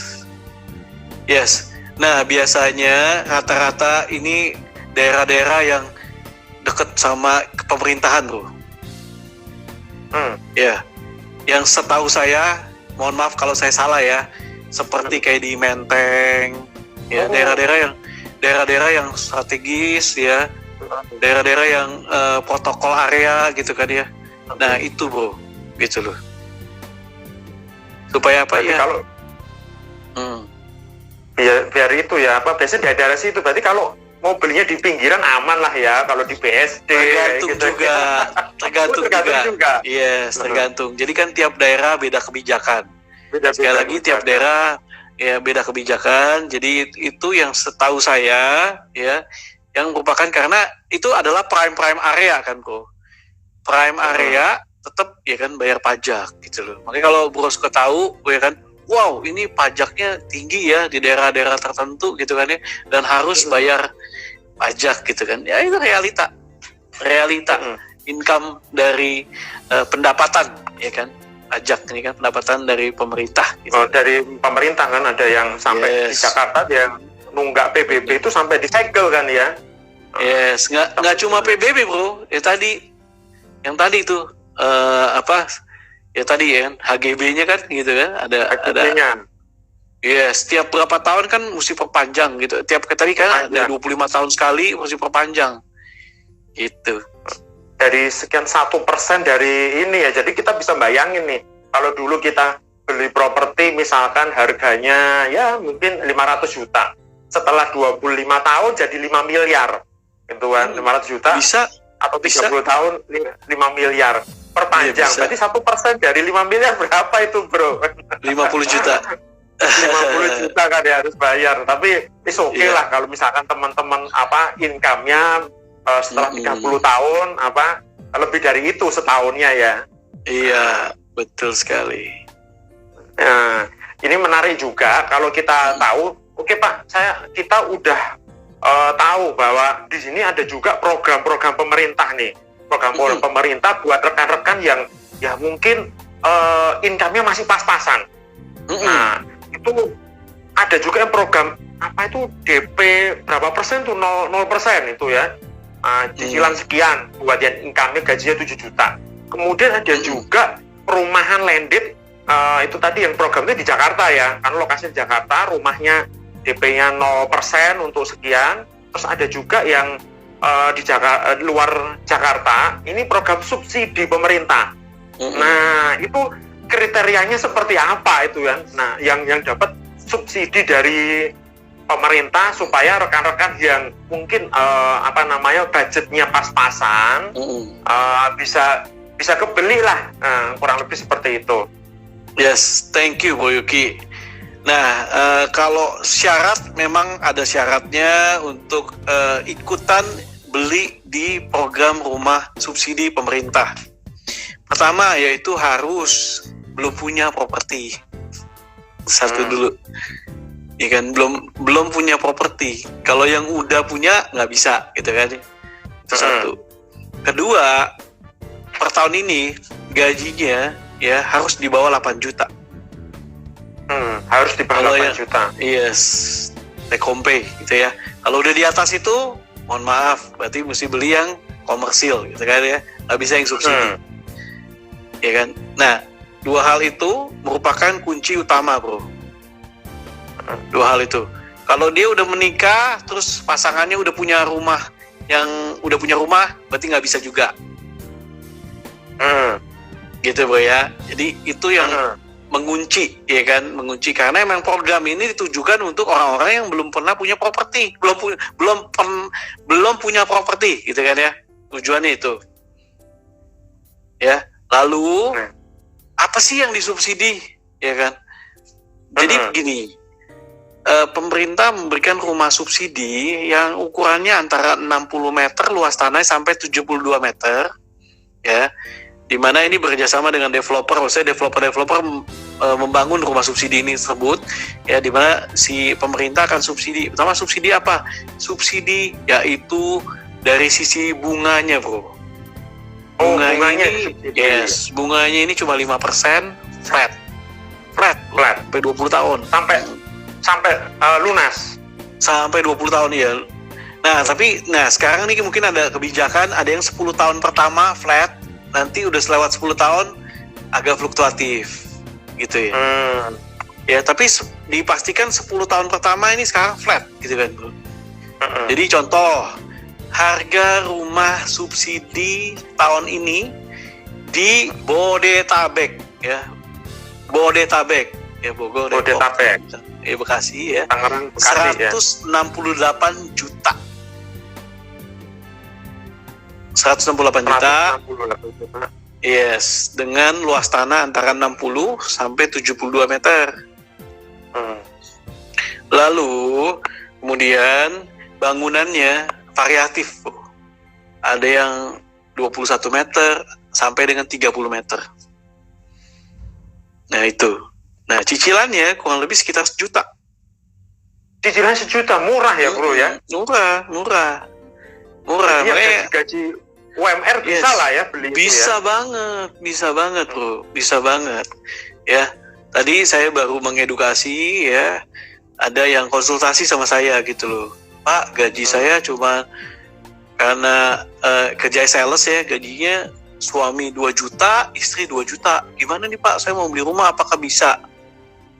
B: Yes. Nah, biasanya rata-rata ini daerah-daerah yang dekat sama pemerintahan, bro. Ya, yang setahu saya, mohon maaf kalau saya salah ya, seperti kayak di Menteng, ya daerah-daerah yang strategis ya, daerah-daerah yang protokol area gitu kan ya. Nah itu bro, gitu loh. Supaya apa ya?
A: Kalau biar itu ya biasanya daerah situ. Berarti kalau mau belinya di pinggiran aman lah ya, kalau di BSD
B: tergantung juga. Yes, tergantung. Jadi kan tiap daerah beda kebijakan. Sekali lagi tiap daerah ya beda kebijakan. Jadi itu yang setahu saya ya, yang merupakan karena itu adalah prime area kan bro. Prime area tetap ya kan bayar pajak gitu loh. Makanya kalau bro suka tahu ya kan, wow ini pajaknya tinggi ya di daerah-daerah tertentu gitu kan ya, dan harus bayar pajak gitu kan ya, itu realita income dari pendapatan ya kan, pajak ini kan pendapatan dari pemerintah gitu.
A: Dari pemerintah kan ada yang sampai di Jakarta dia nunggak PBB itu sampai disegel kan ya.
B: Yes, nggak cuma PBB bro, yang tadi itu ya tadi ya kan HGB-nya kan gitu kan ada. Yes, setiap berapa tahun kan mesti perpanjang gitu. Tadi kan ada 25 tahun sekali mesti perpanjang. Gitu.
A: Dari sekian 1% dari ini ya. Jadi kita bisa bayangin nih, kalau dulu kita beli properti misalkan harganya ya mungkin 500 juta. Setelah 25 tahun jadi 5 miliar. Gitu kan, 500 juta.
B: Bisa
A: atau 30 tahun 5 miliar. Perpanjang. Berarti 1% dari 5 miliar berapa itu, bro?
B: 50 juta.
A: 50 juta kan ya harus bayar, tapi oke lah kalau misalkan teman-teman income-nya setelah 30 tahun lebih dari itu setahunnya ya.
B: Iya, betul sekali.
A: Nah, ini menarik juga kalau kita tahu, oke Pak, kita udah tahu bahwa di sini ada juga program-program pemerintah nih, program-program pemerintah buat rekan-rekan yang ya mungkin income-nya masih pas-pasan. Nah, itu ada juga yang program DP berapa persen tuh 0% itu ya, cicilan sekian buat yang income-nya gajinya 7 juta. Kemudian ada juga perumahan landed, itu tadi yang program itu di Jakarta ya, kan lokasi di Jakarta, rumahnya DP-nya 0% untuk sekian. Terus ada juga yang di luar Jakarta, ini program subsidi pemerintah. Nah itu kriterianya seperti apa itu ya? Nah, yang dapat subsidi dari pemerintah supaya rekan-rekan yang mungkin budgetnya pas-pasan bisa kebeli lah, kurang lebih seperti itu.
B: Yes, thank you Bro Yuki. Nah, kalau syarat memang ada syaratnya untuk ikutan beli di program rumah subsidi pemerintah. Pertama yaitu harus belum punya properti. Satu dulu. Ya kan, belum punya properti. Kalau yang udah punya nggak bisa gitu kan. Itu satu. Kedua, per tahun ini gajinya ya harus di bawah 8 juta.
A: Harus di bawah 8 juta.
B: Yes. Take home pay gitu ya. Kalau udah di atas itu, mohon maaf, berarti mesti beli yang komersil gitu kan ya. Nggak bisa yang subsidi. Ya kan. Nah, dua hal itu merupakan kunci utama, bro. Dua hal itu. Kalau dia udah menikah, terus pasangannya udah punya rumah, berarti nggak bisa juga. Gitu, bro ya. Jadi itu yang mengunci, ya kan? Mengunci karena emang program ini ditujukan untuk orang-orang yang belum pernah punya properti, belum punya properti, gitu kan ya? Tujuannya itu. Ya. Lalu apa sih yang disubsidi, ya kan? Jadi begini, pemerintah memberikan rumah subsidi yang ukurannya antara 60 meter luas tanah sampai 72 meter, ya. Di mana ini bekerjasama dengan developer, maksudnya developer membangun rumah subsidi ini tersebut, ya, di mana si pemerintah akan subsidi. Pertama subsidi apa? Subsidi yaitu dari sisi bunganya, bro. Bunganya ini cuma 5% flat sampai 20 tahun
A: sampai lunas.
B: Sampai 20 tahun ya. Nah, tapi sekarang nih mungkin ada kebijakan, ada yang 10 tahun pertama flat, nanti udah selewat 10 tahun agak fluktuatif gitu ya. Ya, tapi dipastikan 10 tahun pertama ini sekarang flat gitu kan, bro. Jadi contoh, harga rumah subsidi tahun ini di Bodetabek ya. Bodetabek ya, Bogor,
A: Bodetabek.
B: Ya, Bekasi ya.
A: Tangerang, Bekasi
B: 168 juta. 168 juta.
A: 168 juta.
B: Yes, dengan luas tanah antara 60 sampai 72 meter. Lalu kemudian bangunannya variatif. Ada yang 21 meter sampai dengan 30 meter. Nah, itu. Nah, cicilannya kurang lebih sekitar 1 juta.
A: Cicilan 1 juta, murah ya, bro ya?
B: Murah.
A: Iya, gaji UMR bisa lah ya beli.
B: Bisa banget, bro. Bisa banget. Ya, tadi saya baru mengedukasi ya. Ada yang konsultasi sama saya gitu loh. Pak, gaji saya cuma karena kerja sales ya, gajinya suami 2 juta, istri 2 juta. Gimana nih Pak, saya mau beli rumah, apakah bisa?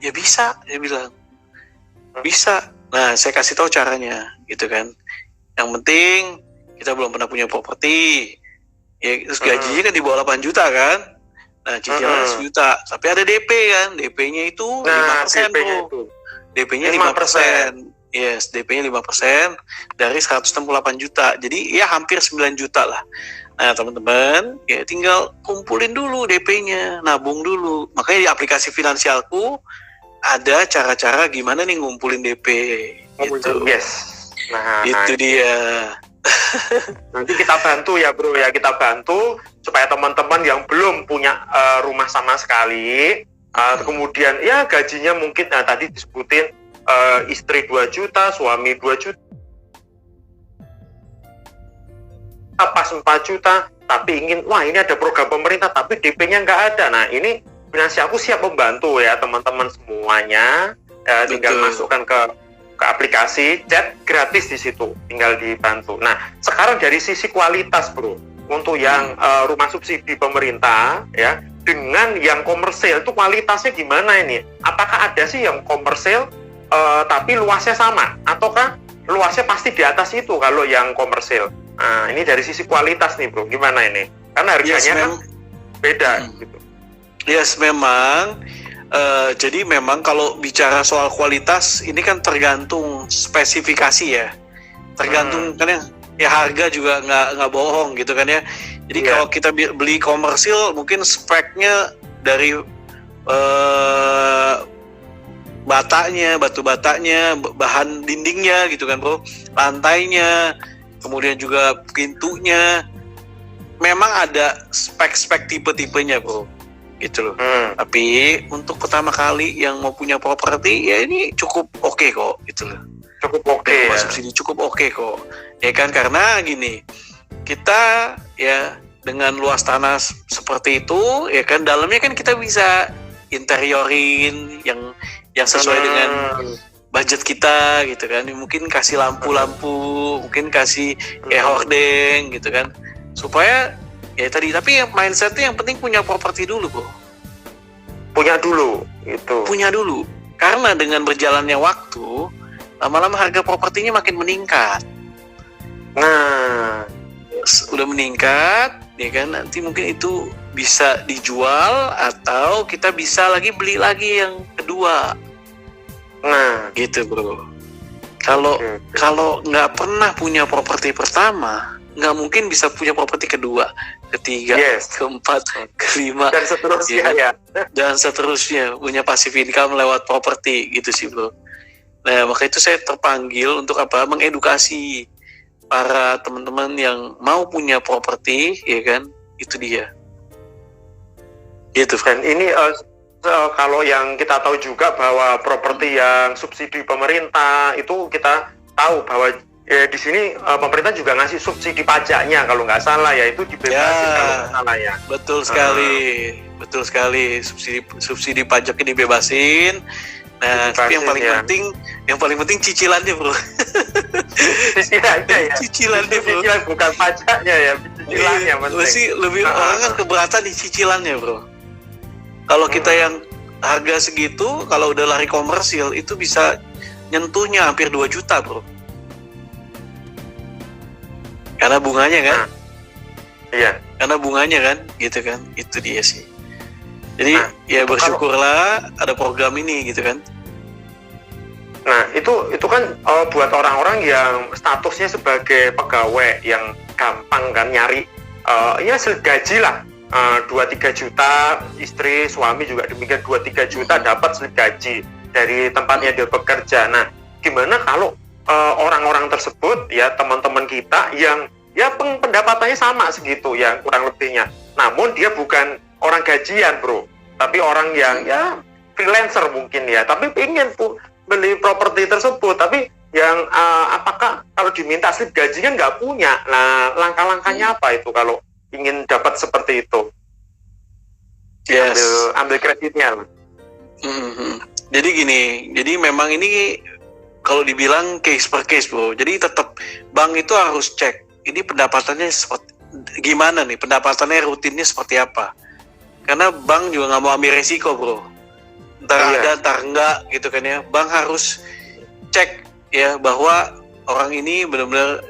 B: Ya bisa, dia bilang. Bisa. Nah, saya kasih tahu caranya, gitu kan. Yang penting, kita belum pernah punya properti. Ya, terus gajinya kan di bawah 8 juta kan. Nah, cicilan 1 juta. Tapi ada DP kan, DP-nya itu 5%, bro. DP-nya 5%. Yes, DP-nya 5% dari 168 juta. Jadi, ya hampir 9 juta lah. Nah, teman-teman, ya tinggal kumpulin dulu DP-nya, nabung dulu. Makanya di aplikasi finansialku ada cara-cara gimana nih ngumpulin DP. Gitu.
A: Yes. Nah,
B: itu dia.
A: Nanti kita bantu ya, bro ya, kita bantu supaya teman-teman yang belum punya rumah sama sekali, kemudian ya gajinya mungkin tadi disebutin istri 2 juta, suami 2 juta. Pas 4 juta, tapi ingin, wah ini ada program pemerintah, tapi DP-nya nggak ada. Nah, ini Finansialku siap membantu ya teman-teman semuanya. Tinggal masukkan ke aplikasi, chat gratis di situ, tinggal dibantu. Nah, sekarang dari sisi kualitas, bro, untuk yang rumah subsidi pemerintah, ya, dengan yang komersil itu kualitasnya gimana ini? Apakah ada sih yang komersil tapi luasnya sama, ataukah luasnya pasti di atas itu kalau yang komersil? Nah, ini dari sisi kualitas nih, bro, gimana ini? Karena harganya kan beda, gitu.
B: Yes, memang. Jadi memang kalau bicara soal kualitas ini kan tergantung spesifikasi ya, tergantung kan ya harga juga nggak bohong gitu kan ya. Jadi kalau kita beli komersil mungkin speknya dari batu batanya, bahan dindingnya gitu kan bro, lantainya, kemudian juga pintunya, memang ada spek tipe-tipenya bro. Gitu loh. Tapi untuk pertama kali yang mau punya properti ya ini cukup oke kok gitu loh.
A: Cukup oke ya.
B: Subsidi cukup oke kok. Ya kan, karena gini, kita ya dengan luas tanah seperti itu ya kan, dalamnya kan kita bisa interiorin yang sesuai dengan budget kita gitu kan. Mungkin kasih lampu-lampu, mungkin kasih hordeng gitu kan. Supaya ya tadi, tapi mindsetnya yang penting punya properti dulu bro.
A: Punya dulu itu. Punya
B: dulu. Karena dengan berjalannya waktu, lama-lama harga propertinya makin meningkat.
A: Nah,
B: udah meningkat, ya kan, nanti mungkin itu bisa dijual atau kita bisa lagi beli lagi yang kedua.
A: Nah,
B: gitu bro. Kalau nggak pernah punya properti pertama, nggak mungkin bisa punya properti kedua, ketiga, keempat, kelima,
A: dan seterusnya ya.
B: Dan seterusnya, punya passive income lewat properti gitu sih bro. Nah, maka itu saya terpanggil untuk apa? Mengedukasi para teman-teman yang mau punya properti, ya kan? Itu dia. Gitu.
A: Dan ini kalau yang kita tahu juga bahwa properti yang subsidi pemerintah itu kita tahu bahwa di sini pemerintah juga ngasih subsidi pajaknya kalau nggak salah ya, itu dibebasin kalau nggak salah ya.
B: Betul sekali. betul sekali. Subsidi pajaknya dibebasin. Nah, tapi yang paling penting cicilannya, bro.
A: Cicilannya ya.
B: Cicilannya, bro.
A: Cicilan bukan pajaknya ya, cicilannya penting.
B: Masih lebih orang kan keberatan di cicilannya, bro. Kalau kita yang harga segitu, kalau udah lari komersil itu bisa nyentuhnya hampir 2 juta, bro. Karena bunganya kan?
A: Iya.
B: Karena bunganya kan, gitu kan? Itu dia sih. Jadi ya bersyukurlah ada program ini gitu kan.
A: Nah itu kan buat orang-orang yang statusnya sebagai pegawai yang gampang kan nyari ya gaji lah 2-3 juta, istri suami juga demikian 2-3 juta dapat gaji dari tempatnya dia bekerja. Nah gimana kalau orang-orang tersebut ya teman-teman kita yang ya pendapatannya sama segitu ya kurang lebihnya, namun dia bukan orang gajian, bro, tapi orang yang ya freelancer mungkin ya, tapi ingin beli properti tersebut, tapi yang apakah kalau diminta slip gaji kan nggak punya. Nah langkah-langkahnya apa itu kalau ingin dapat seperti itu?
B: Yes.
A: Ambil kreditnya.
B: Jadi gini, jadi memang ini kalau dibilang case per case, bro. Jadi tetap bank itu harus cek ini pendapatannya seperti gimana nih, pendapatannya rutinnya seperti apa. Karena bank juga nggak mau ambil resiko, bro. Ntar ada, ntar enggak gitu kan ya. Bank harus cek ya bahwa orang ini benar-benar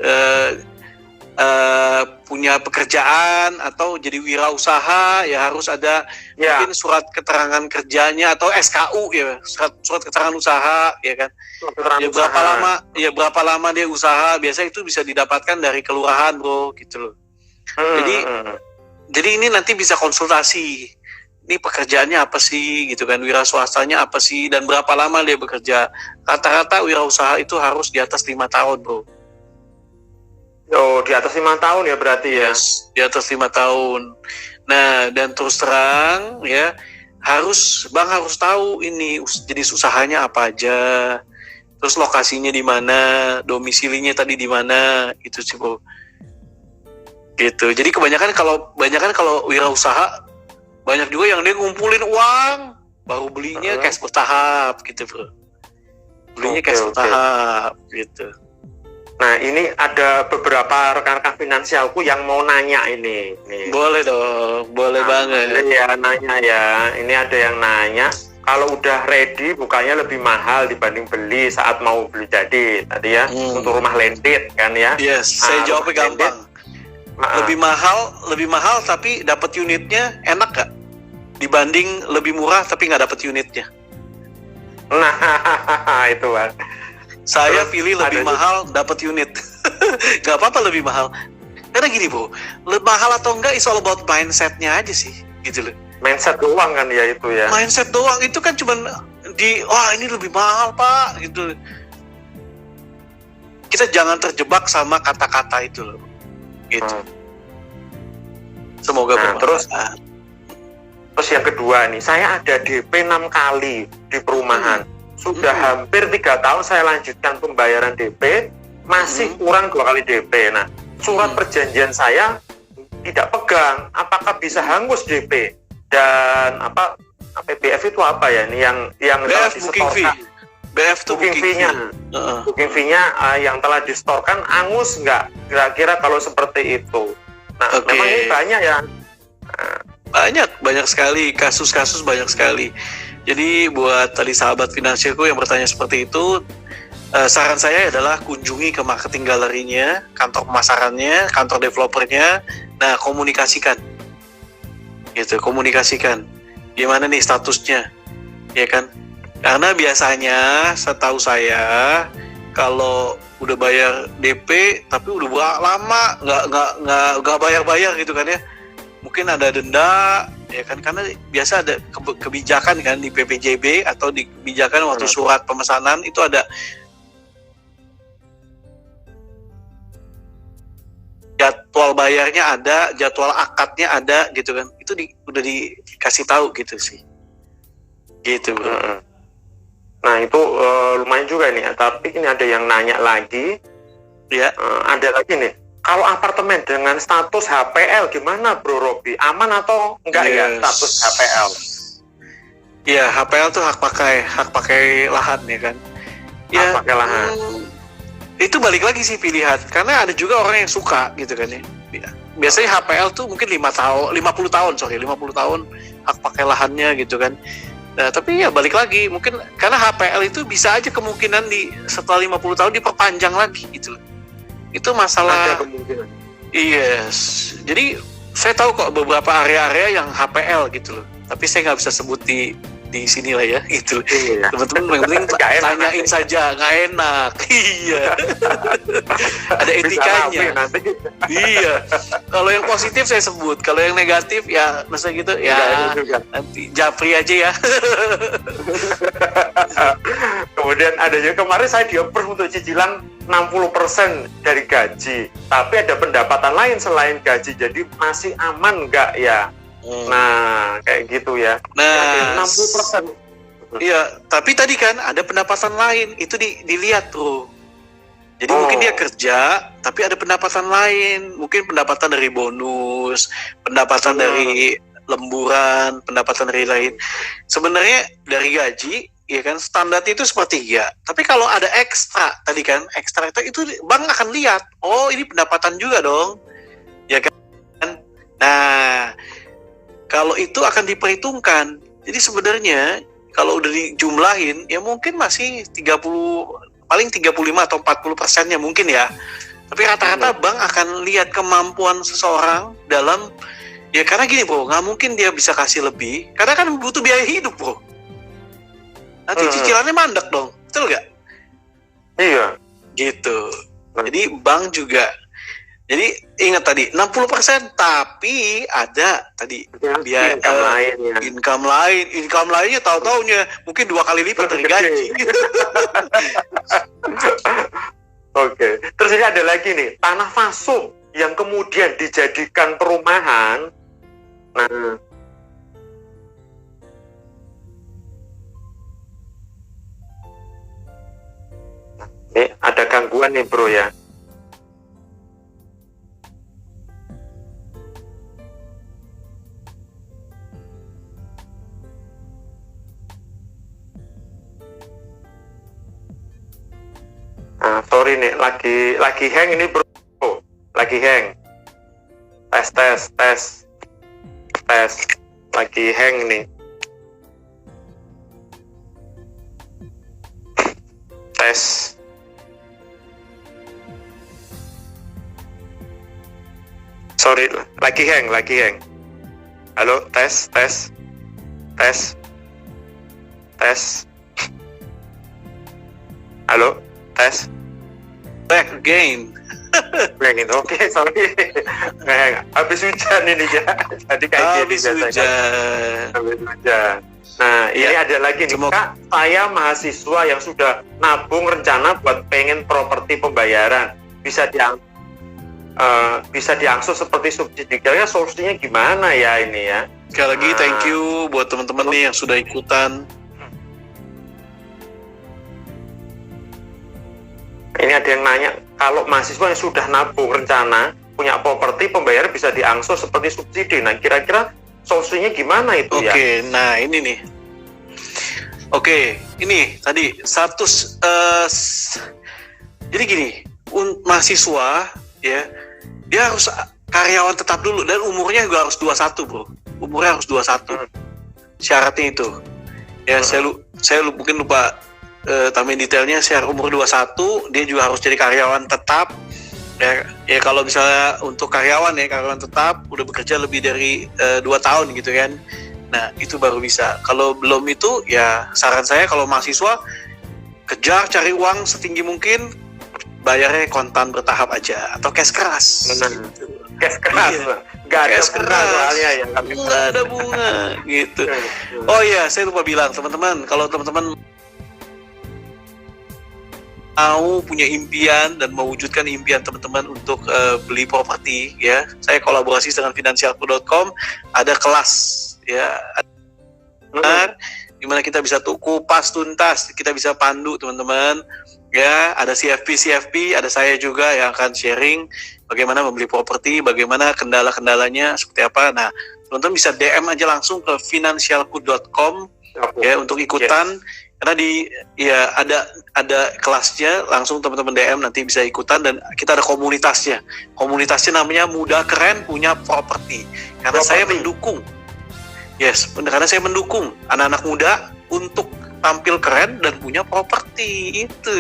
B: punya pekerjaan atau jadi wirausaha, ya harus ada mungkin surat keterangan kerjanya atau SKU ya, surat keterangan usaha ya kan. Berapa lama dia usaha, biasa itu bisa didapatkan dari kelurahan, bro, gitu loh. Jadi ini nanti bisa konsultasi, ini pekerjaannya apa sih gitu kan, wira swastanya apa sih, dan berapa lama dia bekerja. Rata-rata wirausaha itu harus di atas 5 tahun, bro.
A: Oh, di atas 5 tahun ya berarti ya?
B: Yes, di atas 5 tahun. Nah, dan terus terang ya, bank harus tahu ini jenis usahanya apa aja, terus lokasinya di mana, domisilinya tadi di mana, itu sih, bro. Gitu. Jadi kebanyakan kalau wirausaha banyak juga yang dia ngumpulin uang baru belinya cash bertahap gitu, bro. Belinya cash bertahap gitu.
A: Nah ini ada beberapa rekan-rekan finansialku yang mau nanya ini.
B: Boleh dong, boleh banget.
A: Ya nanya ya, ini ada yang nanya kalau udah ready bukannya lebih mahal dibanding beli saat mau beli jadi tadi ya, untuk rumah landed kan ya.
B: Yes, saya jawabnya gampang. Lebih mahal tapi dapat unitnya enak gak? Dibanding lebih murah tapi nggak dapat unitnya.
A: Nah itu kan.
B: Saya pilih lebih mahal dapat unit. Gak apa-apa lebih mahal. Karena gini, bro, lebih mahal atau enggak is all about mindsetnya aja sih, gitu loh.
A: Mindset doang kan ya itu ya.
B: Mindset doang itu kan cuman ini lebih mahal, Pak, gitu. Kita jangan terjebak sama kata-kata itu loh. Gitu. Semoga bermanfaat. Terus
A: yang kedua nih, saya ada DP 6 kali di perumahan. Sudah hampir 3 tahun saya lanjutkan pembayaran DP, masih kurang 2 kali DP. Nah, surat perjanjian saya tidak pegang. Apakah bisa hangus DP? Dan BF itu apa ya? Ini yang
B: BF booking fee. BF itu
A: booking fee-nya. Booking fee-nya yang telah distorkan angus nggak? Kira-kira kalau seperti itu. Nah, memang ini banyak ya.
B: Banyak sekali kasus-kasus, banyak sekali. Jadi buat tadi sahabat finansialku yang bertanya seperti itu, saran saya adalah kunjungi ke marketing galerinya, kantor pemasarannya, kantor developernya. Nah, komunikasikan. Gitu, komunikasikan. Gimana nih statusnya? Ya kan? Karena biasanya setahu saya kalau udah bayar DP tapi udah lama nggak bayar gitu kan ya. Mungkin ada denda ya kan, karena biasa ada kebijakan kan di PPJB atau di kebijakan waktu surat pemesanan itu ada jadwal bayarnya, ada jadwal akadnya ada gitu kan, itu udah dikasih tahu gitu sih, gitu, bro.
A: Nah itu lumayan juga nih, tapi ini ada yang nanya lagi ya, ada lagi nih, kalau apartemen dengan status HPL gimana Bro Robi? Aman atau enggak ya status HPL?
B: Ya, HPL tuh hak pakai lahan ya kan. Ya,
A: hak pakai lahan.
B: Itu balik lagi sih pilihan. Karena ada juga orang yang suka gitu kan ya. Biasanya HPL tuh mungkin 50 tahun hak pakai lahannya gitu kan. Nah, tapi ya balik lagi, mungkin karena HPL itu bisa aja kemungkinan setelah 50 tahun diperpanjang lagi gitu. Itu masalah.
A: Ada kemungkinan.
B: Yes. Jadi saya tahu kok beberapa area-area yang HPL gitu loh. Tapi saya nggak bisa sebut di sini lah ya gitu. Iya. Teman-teman yang penting tanyain saja, nggak enak. Iya. Ada etikanya. Iya. Kalau yang positif saya sebut, kalau yang negatif ya masa gitu ya nanti japri aja ya.
A: Kemudian ada juga kemarin saya di-approve untuk cicilan 60% dari gaji, tapi ada pendapatan lain selain gaji, jadi masih aman nggak ya? Nah, kayak gitu ya.
B: Nah,
A: 60%.
B: Iya, tapi tadi kan ada pendapatan lain, itu dilihat tuh. Jadi mungkin dia kerja, tapi ada pendapatan lain, mungkin pendapatan dari bonus, pendapatan dari lemburan, pendapatan dari lain. Sebenarnya dari gaji, ya kan standar itu sepertiga. Tapi kalau ada ekstra, tadi kan ekstra itu bank akan lihat, oh ini pendapatan juga dong, ya kan? Nah, kalau itu akan diperhitungkan. Jadi sebenarnya kalau udah dijumlahin ya mungkin masih 35 atau 40%-nya mungkin ya. Tapi rata-rata bank akan lihat kemampuan seseorang dalam ya karena gini bro, nggak mungkin dia bisa kasih lebih karena kan butuh biaya hidup bro. Nanti cicilannya mandek dong, betul nggak?
A: Iya.
B: Gitu. Jadi bank juga. Jadi ingat tadi 60% tapi ada tadi biaya income lainnya tahu-taunya mungkin 2 kali lipat dari gaji.
A: Oke. Terus ini ada lagi nih, tanah fasum yang kemudian dijadikan perumahan. Nah, ini ada gangguan nih bro ya. Sorry nih, lagi hang ini bro, lagi hang. Tes, lagi hang nih. Tes. Sorry, lagi hang. Halo, tes. Halo, tes.
B: Back again.
A: Oke, sorry. Habis hujan ini ya. Jadi kayak
B: habis hujan.
A: Nah, ini ada lagi nih, Kak. Saya mahasiswa yang sudah nabung rencana buat pengen properti pembayaran. Bisa diangsur seperti subsidi. Kira-kira solusinya gimana ya ini ya?
B: Sekali lagi thank you buat teman-teman nih yang sudah ikutan.
A: Ini ada yang nanya, kalau mahasiswa yang sudah nabung rencana punya properti pembayaran bisa diangsur seperti subsidi. Nah, kira-kira solusinya gimana itu ya?
B: Oke, nah ini nih. Oke, ini tadi status jadi gini, mahasiswa ya, dia harus karyawan tetap dulu dan umurnya juga harus 21, bro. Umurnya harus 21. Syaratnya itu. Ya, saya mungkin lupa tambahin detailnya. Share umur 21, dia juga harus jadi karyawan tetap. Ya kalau misalnya untuk karyawan tetap udah bekerja lebih dari 2 tahun gitu kan. Nah, itu baru bisa. Kalau belum itu ya saran saya kalau mahasiswa kejar cari uang setinggi mungkin, bayarnya kontan bertahap aja atau cash keras.
A: Gitu. Cash keras. Iya. Gak ada bunga soalnya ya.
B: Nggak ada bunga gitu. Oh iya, saya lupa bilang teman-teman, kalau teman-teman mau punya impian dan mewujudkan impian teman-teman untuk beli properti ya, saya kolaborasi dengan finansialku.com, ada kelas ya, di mana kita bisa kupas tuntas, kita bisa pandu teman-teman Ya, ada CFP, ada saya juga yang akan sharing bagaimana membeli properti, bagaimana kendala-kendalanya seperti apa. Nah, teman-teman bisa DM aja langsung ke financialku.com ya untuk ikutan. Karena ada kelasnya, langsung teman-teman DM nanti bisa ikutan, dan kita ada komunitasnya. Komunitasnya namanya Muda Keren Punya Properti. Karena saya mendukung. Karena saya mendukung anak-anak muda untuk tampil keren dan punya properti itu.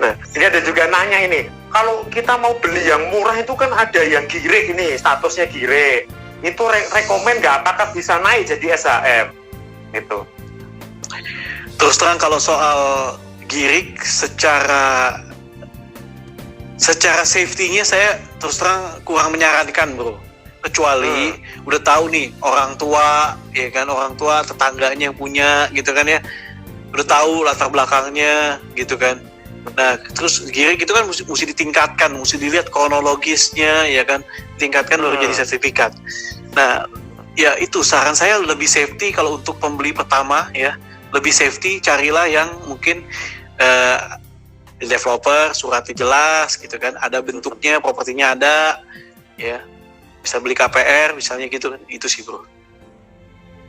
A: Nah, ini ada juga nanya ini, kalau kita mau beli yang murah itu kan ada yang gire ini, statusnya gire. Itu rekomen nggak? Apakah bisa naik jadi SHM? Itu.
B: Terus terang kalau soal girik secara safety-nya saya terus terang kurang menyarankan, bro. Kecuali udah tahu nih orang tua, ya kan, orang tua tetangganya yang punya gitu kan ya, udah tahu latar belakangnya gitu kan. Nah terus girik itu kan mesti ditingkatkan, mesti dilihat kronologisnya ya kan, tingkatkan baru jadi sertifikat. Nah ya itu saran saya lebih safety kalau untuk pembeli pertama ya, lebih safety carilah yang mungkin developer suratnya jelas gitu kan, ada bentuknya, propertinya ada ya. Bisa beli KPR misalnya gitu kan, itu sih bro.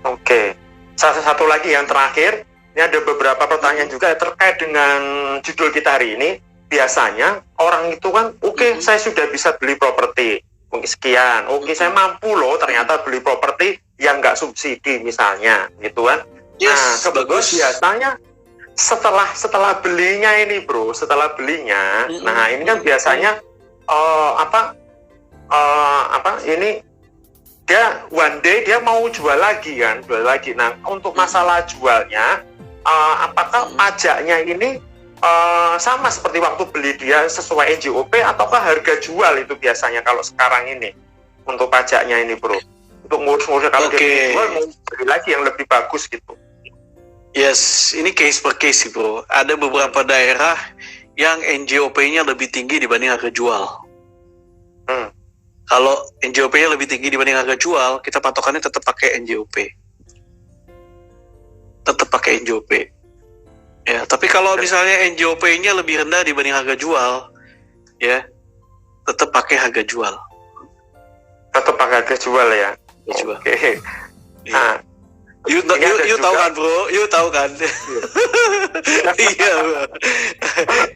A: Oke. Satu lagi yang terakhir, ini ada beberapa pertanyaan juga terkait dengan judul kita hari ini. Biasanya orang itu kan, saya sudah bisa beli properti, mungkin sekian, saya mampu loh ternyata beli properti yang nggak subsidi misalnya, gitu kan. Nah, bagus. Biasanya setelah belinya ini bro, nah ini kan biasanya ini dia one day dia mau jual lagi. Nah, untuk masalah jualnya, apakah pajaknya ini sama seperti waktu beli, dia sesuai NJOP ataukah harga jual itu biasanya kalau sekarang ini untuk pajaknya ini bro, untuk ngurus kalau dia jual mau beli lagi yang lebih bagus gitu.
B: Yes, ini case per case sih bro. Ada beberapa daerah yang NJOP-nya lebih tinggi dibanding harga jual. Kalau NJOP-nya lebih tinggi dibanding harga jual, kita patokannya tetap pakai NJOP. Ya, tapi kalau misalnya NJOP-nya lebih rendah dibanding harga jual, ya, tetap pakai harga jual.
A: Tetap pakai harga jual ya. Oke.
B: Nah, you tahu kan bro? You tahu kan? Iya.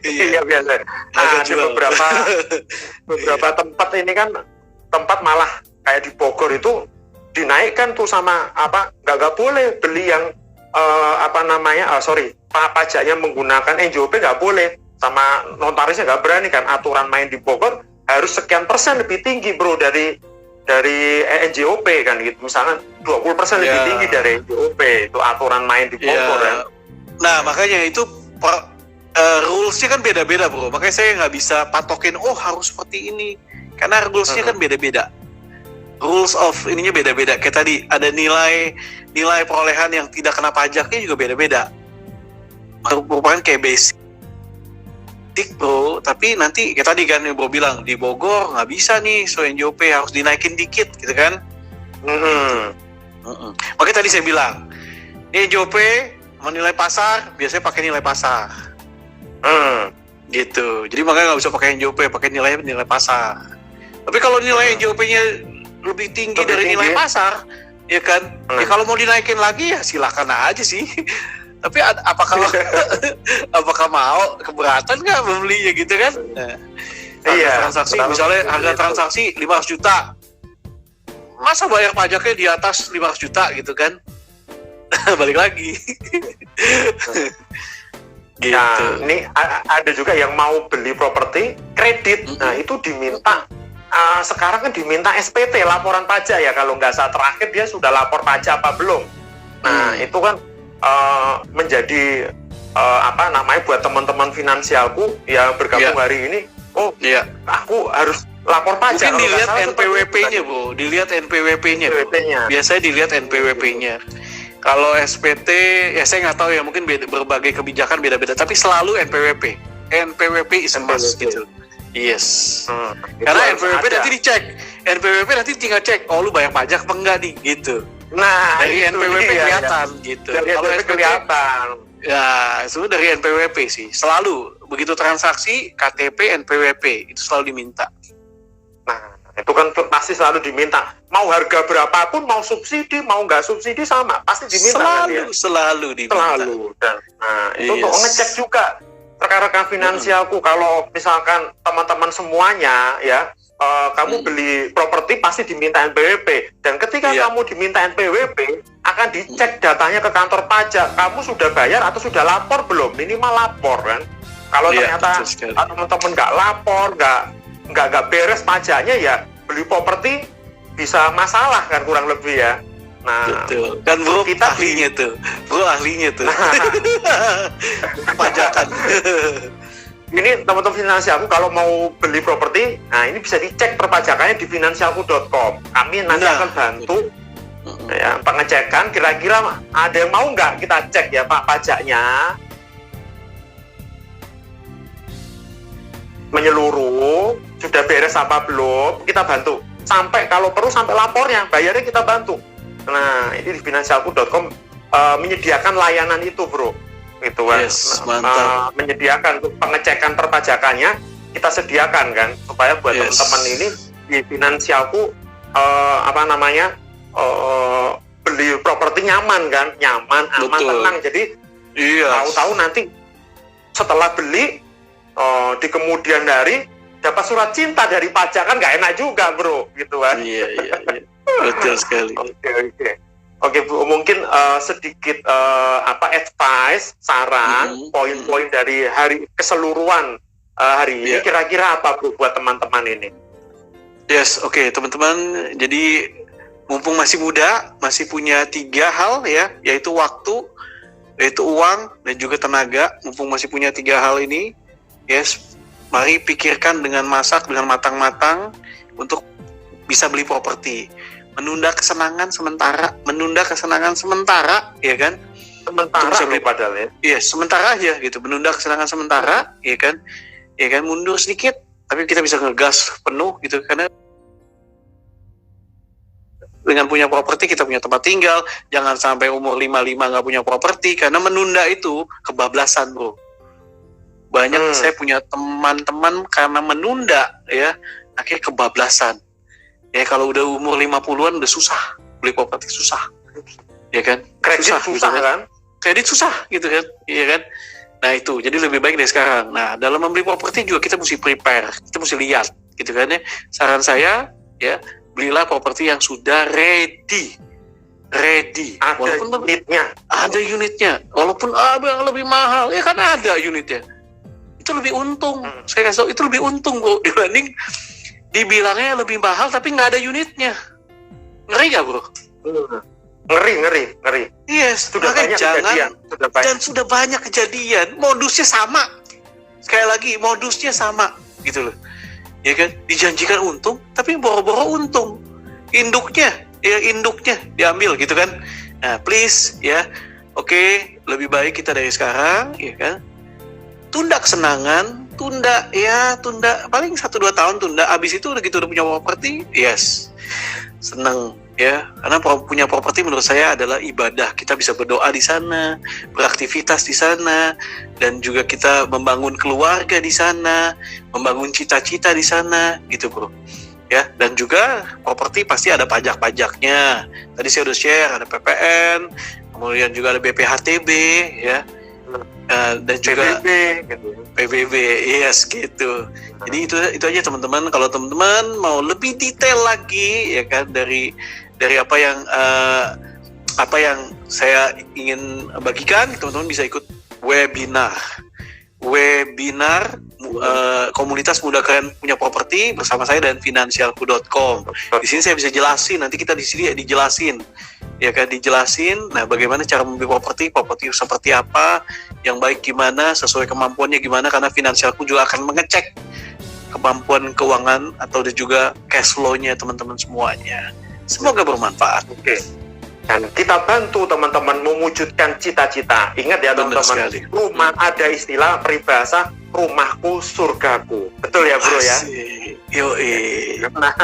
A: Iya biasa. Ada beberapa tempat ini kan, tempat malah kayak di Bogor itu dinaikkan tuh sama nggak boleh beli yang pajaknya menggunakan NJOP nggak boleh, sama notarisnya nggak berani kan, aturan main di Bogor harus sekian persen lebih tinggi bro dari NJOP kan gitu, misalnya 20% lebih tinggi dari NJOP, itu aturan main di Bogor kan.
B: Nah makanya itu rules-nya kan beda-beda bro, makanya saya nggak bisa patokin harus seperti ini, karena rules-nya kan beda-beda. Rules of ininya beda-beda. Kayak tadi ada nilai perolehan yang tidak kena pajaknya juga beda-beda. Merupakan kayak basic bro, tapi nanti kayak tadi kan yang bro bilang di Bogor nggak bisa nih, so NJOP harus dinaikin dikit gitu kan. Makanya tadi saya bilang NJOP menilai pasar biasanya pakai nilai pasar. Gitu. Jadi makanya nggak bisa pakai NJOP, pakai nilai pasar. Tapi kalau nilai NJOP-nya lebih tinggi dari nilai pasar, ya kan? Ya kalau mau dinaikin lagi ya silakan aja sih. Tapi apakah mau, keberatan nggak membelinya gitu kan? Transaksi misalnya harga transaksi 500 juta, masa bayar pajaknya di atas 500 juta gitu kan? Balik lagi. Gitu.
A: Nah, ini ada juga yang mau beli properti kredit. Nah, itu diminta sekarang kan diminta SPT, laporan pajak ya, kalau nggak salah terakhir dia sudah lapor pajak apa belum. Nah, itu kan menjadi buat teman-teman finansialku yang bergabung hari ini. Aku harus lapor pajak.
B: Mungkin dilihat NPWP-nya, Bu. Dilihat NPWP-nya. Biasanya dilihat NPWP-nya. Kalau SPT, ya saya nggak tahu ya, mungkin berbagai kebijakan beda-beda. Tapi selalu NPWP. NPWP is a must gitu. Yes. Karena NPWP nanti dicek. NPWP nanti tinggal cek, lu bayar pajak apa enggak nih, gitu.
A: Nah,
B: dari NPWP kelihatan gitu.
A: Kalau SPT kelihatan.
B: Ya, itu dari NPWP sih. Selalu begitu transaksi KTP NPWP itu selalu diminta.
A: Nah, itu kan pasti selalu diminta. Mau harga berapapun, mau subsidi, mau nggak subsidi sama, pasti diminta.
B: Selalu diminta.
A: Selalu. Dan, itu untuk ngecek juga rekan-rekan finansialku. Kalau misalkan teman-teman semuanya ya, kamu beli properti pasti diminta NPWP. Dan ketika kamu diminta NPWP, akan dicek datanya ke kantor pajak. Kamu sudah bayar atau sudah lapor belum? Minimal lapor kan. Kalau ternyata teman-teman nggak lapor, nggak beres pajaknya, ya beli properti bisa masalah kan, kurang lebih ya. Nah,
B: betul. Kan bro, kita ahlinya tuh. Pajakan.
A: Ini teman-teman finansialku kalau mau beli properti, nah ini bisa dicek perpajakannya di finansialku.com. Kami nanti akan bantu ya, pengecekan kira-kira ada yang mau nggak kita cek ya Pak pajaknya menyeluruh, sudah beres apa belum, kita bantu. Sampai kalau perlu sampai lapornya, bayarnya kita bantu. Nah, ini di finansialku.com menyediakan layanan itu, bro. Gitu kan.
B: Yes, mantap.
A: Menyediakan untuk pengecekan perpajakannya kita sediakan kan, supaya buat teman-teman ini di finansialku beli properti nyaman kan, nyaman, aman, tenang. Jadi tahu-tahu nanti setelah beli di kemudian hari dapat surat cinta dari pajak, kan nggak enak juga, bro, gitu kan.
B: Iya. Betul sekali.
A: Oke, Bu, mungkin sedikit advice, saran, poin-poin dari hari keseluruhan hari ini, kira-kira apa, Bu, buat teman-teman ini?
B: Yes, oke, teman-teman. Jadi mumpung masih muda, masih punya 3 hal ya, yaitu waktu, yaitu uang, dan juga tenaga. Mumpung masih punya 3 hal ini, yes, mari pikirkan dengan matang-matang untuk bisa beli properti. Menunda kesenangan sementara, ya kan?
A: Sementara beli padahal ya.
B: Iya, sementara aja gitu. Menunda kesenangan sementara, ya kan? Ya kan, mundur sedikit, tapi kita bisa ngegas penuh gitu, karena dengan punya properti kita punya tempat tinggal. Jangan sampai umur 55 nggak punya properti, karena menunda itu kebablasan, bro. Banyak saya punya teman-teman karena menunda ya, akhirnya kebablasan. Ya kalau udah umur 50-an udah susah beli properti, susah. Ya kan?
A: Kredit susah kan?
B: Kredit susah gitu kan? Iya kan? Nah itu, jadi lebih baik dari sekarang. Nah, dalam membeli properti juga kita mesti prepare, kita mesti lihat gitu kan ya. Saran saya ya, belilah properti yang sudah ready. Ada unitnya. Walaupun yang lebih mahal, ya kan ada unitnya. Itu lebih untung. Saya kasih tahu, itu lebih untung, bro, dibanding dibilangnya lebih mahal tapi nggak ada unitnya. Ngeri nggak, bro?
A: Ngeri.
B: Yes,
A: sudah banyak kejadian.
B: Sudah banyak kejadian. Modusnya sama. Sekali lagi, modusnya sama, gitu loh. Ya kan? Dijanjikan untung, tapi boro-boro untung. Induknya diambil, gitu kan? Nah, please, ya. Oke, lebih baik kita dari sekarang, ya kan? Tunda kesenangan, tunda paling 1-2 tahun tunda. Abis itu udah punya properti, yes, seneng ya, karena punya properti menurut saya adalah ibadah. Kita bisa berdoa di sana, beraktivitas di sana, dan juga kita membangun keluarga di sana, membangun cita-cita di sana, gitu, bro. Ya, dan juga properti pasti ada pajak-pajaknya. Tadi saya udah share, ada PPN, kemudian juga ada BPHTB, ya. Dan juga PBB, yes gitu. Jadi itu aja teman-teman. Kalau teman-teman mau lebih detail lagi, ya kan, dari apa yang saya ingin bagikan, teman-teman bisa ikut webinar komunitas muda keren punya properti bersama saya dan finansialku.com. Di sini saya bisa jelasin, nanti kita di sini dijelasin, ya kan, nah bagaimana cara membeli properti seperti apa, yang baik gimana, sesuai kemampuannya gimana, karena finansialku juga akan mengecek kemampuan keuangan atau juga cash flow-nya teman-teman semuanya. Semoga bermanfaat.
A: Oke. Dan kita bantu teman-teman mewujudkan cita-cita. Ingat ya teman-teman, rumah, ada istilah peribahasa rumahku surgaku. Betul ya, bro ya?
B: Yoi.
A: Nah,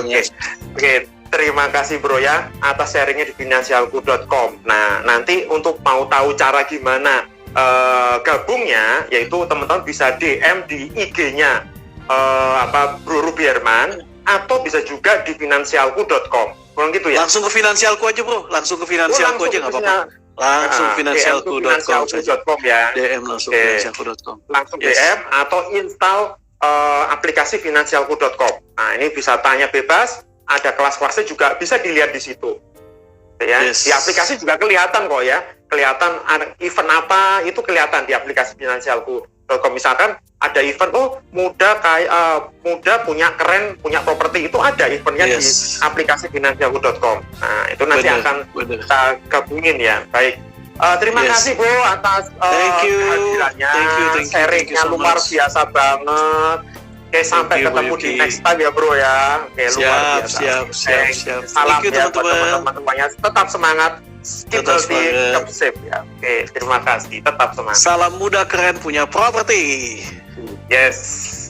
A: oke. Terima kasih bro ya atas sharingnya di finansialku.com. Nah, nanti untuk mau tahu cara gimana gabungnya, yaitu teman-teman bisa DM di IG-nya Bro Ruby Herman, atau bisa juga di finansialku.com. Kurang gitu ya?
B: Langsung ke finansialku aja bro, langsung ke finansialku aja nggak apa-apa. Langsung finansialku.com
A: ya.
B: DM langsung finansialku.com.
A: Langsung DM atau install aplikasi finansialku.com. Nah, ini bisa tanya bebas. Ada kelas-kelasnya juga bisa dilihat di situ. Ya,
B: Yes.
A: di aplikasi juga kelihatan kok ya. Kelihatan event apa itu kelihatan di aplikasi finansialku.com. Misalkan ada event muda punya keren punya properti, itu ada eventnya di aplikasi finansialku.com. Nah, itu nanti akan kita gabungin ya. Baik. Terima kasih Bro atas kehadirannya. Sharingnya luar biasa banget. Oke, sampai ketemu di next time ya bro ya. Oke, luar biasa.
B: Siap.
A: Salam
B: Thank you,
A: ya
B: teman-teman.
A: buat teman-teman. Tetap semangat. Keep healthy, keep safe ya. Oke, terima kasih. Tetap semangat.
B: Salam muda keren punya properti.
A: Yes.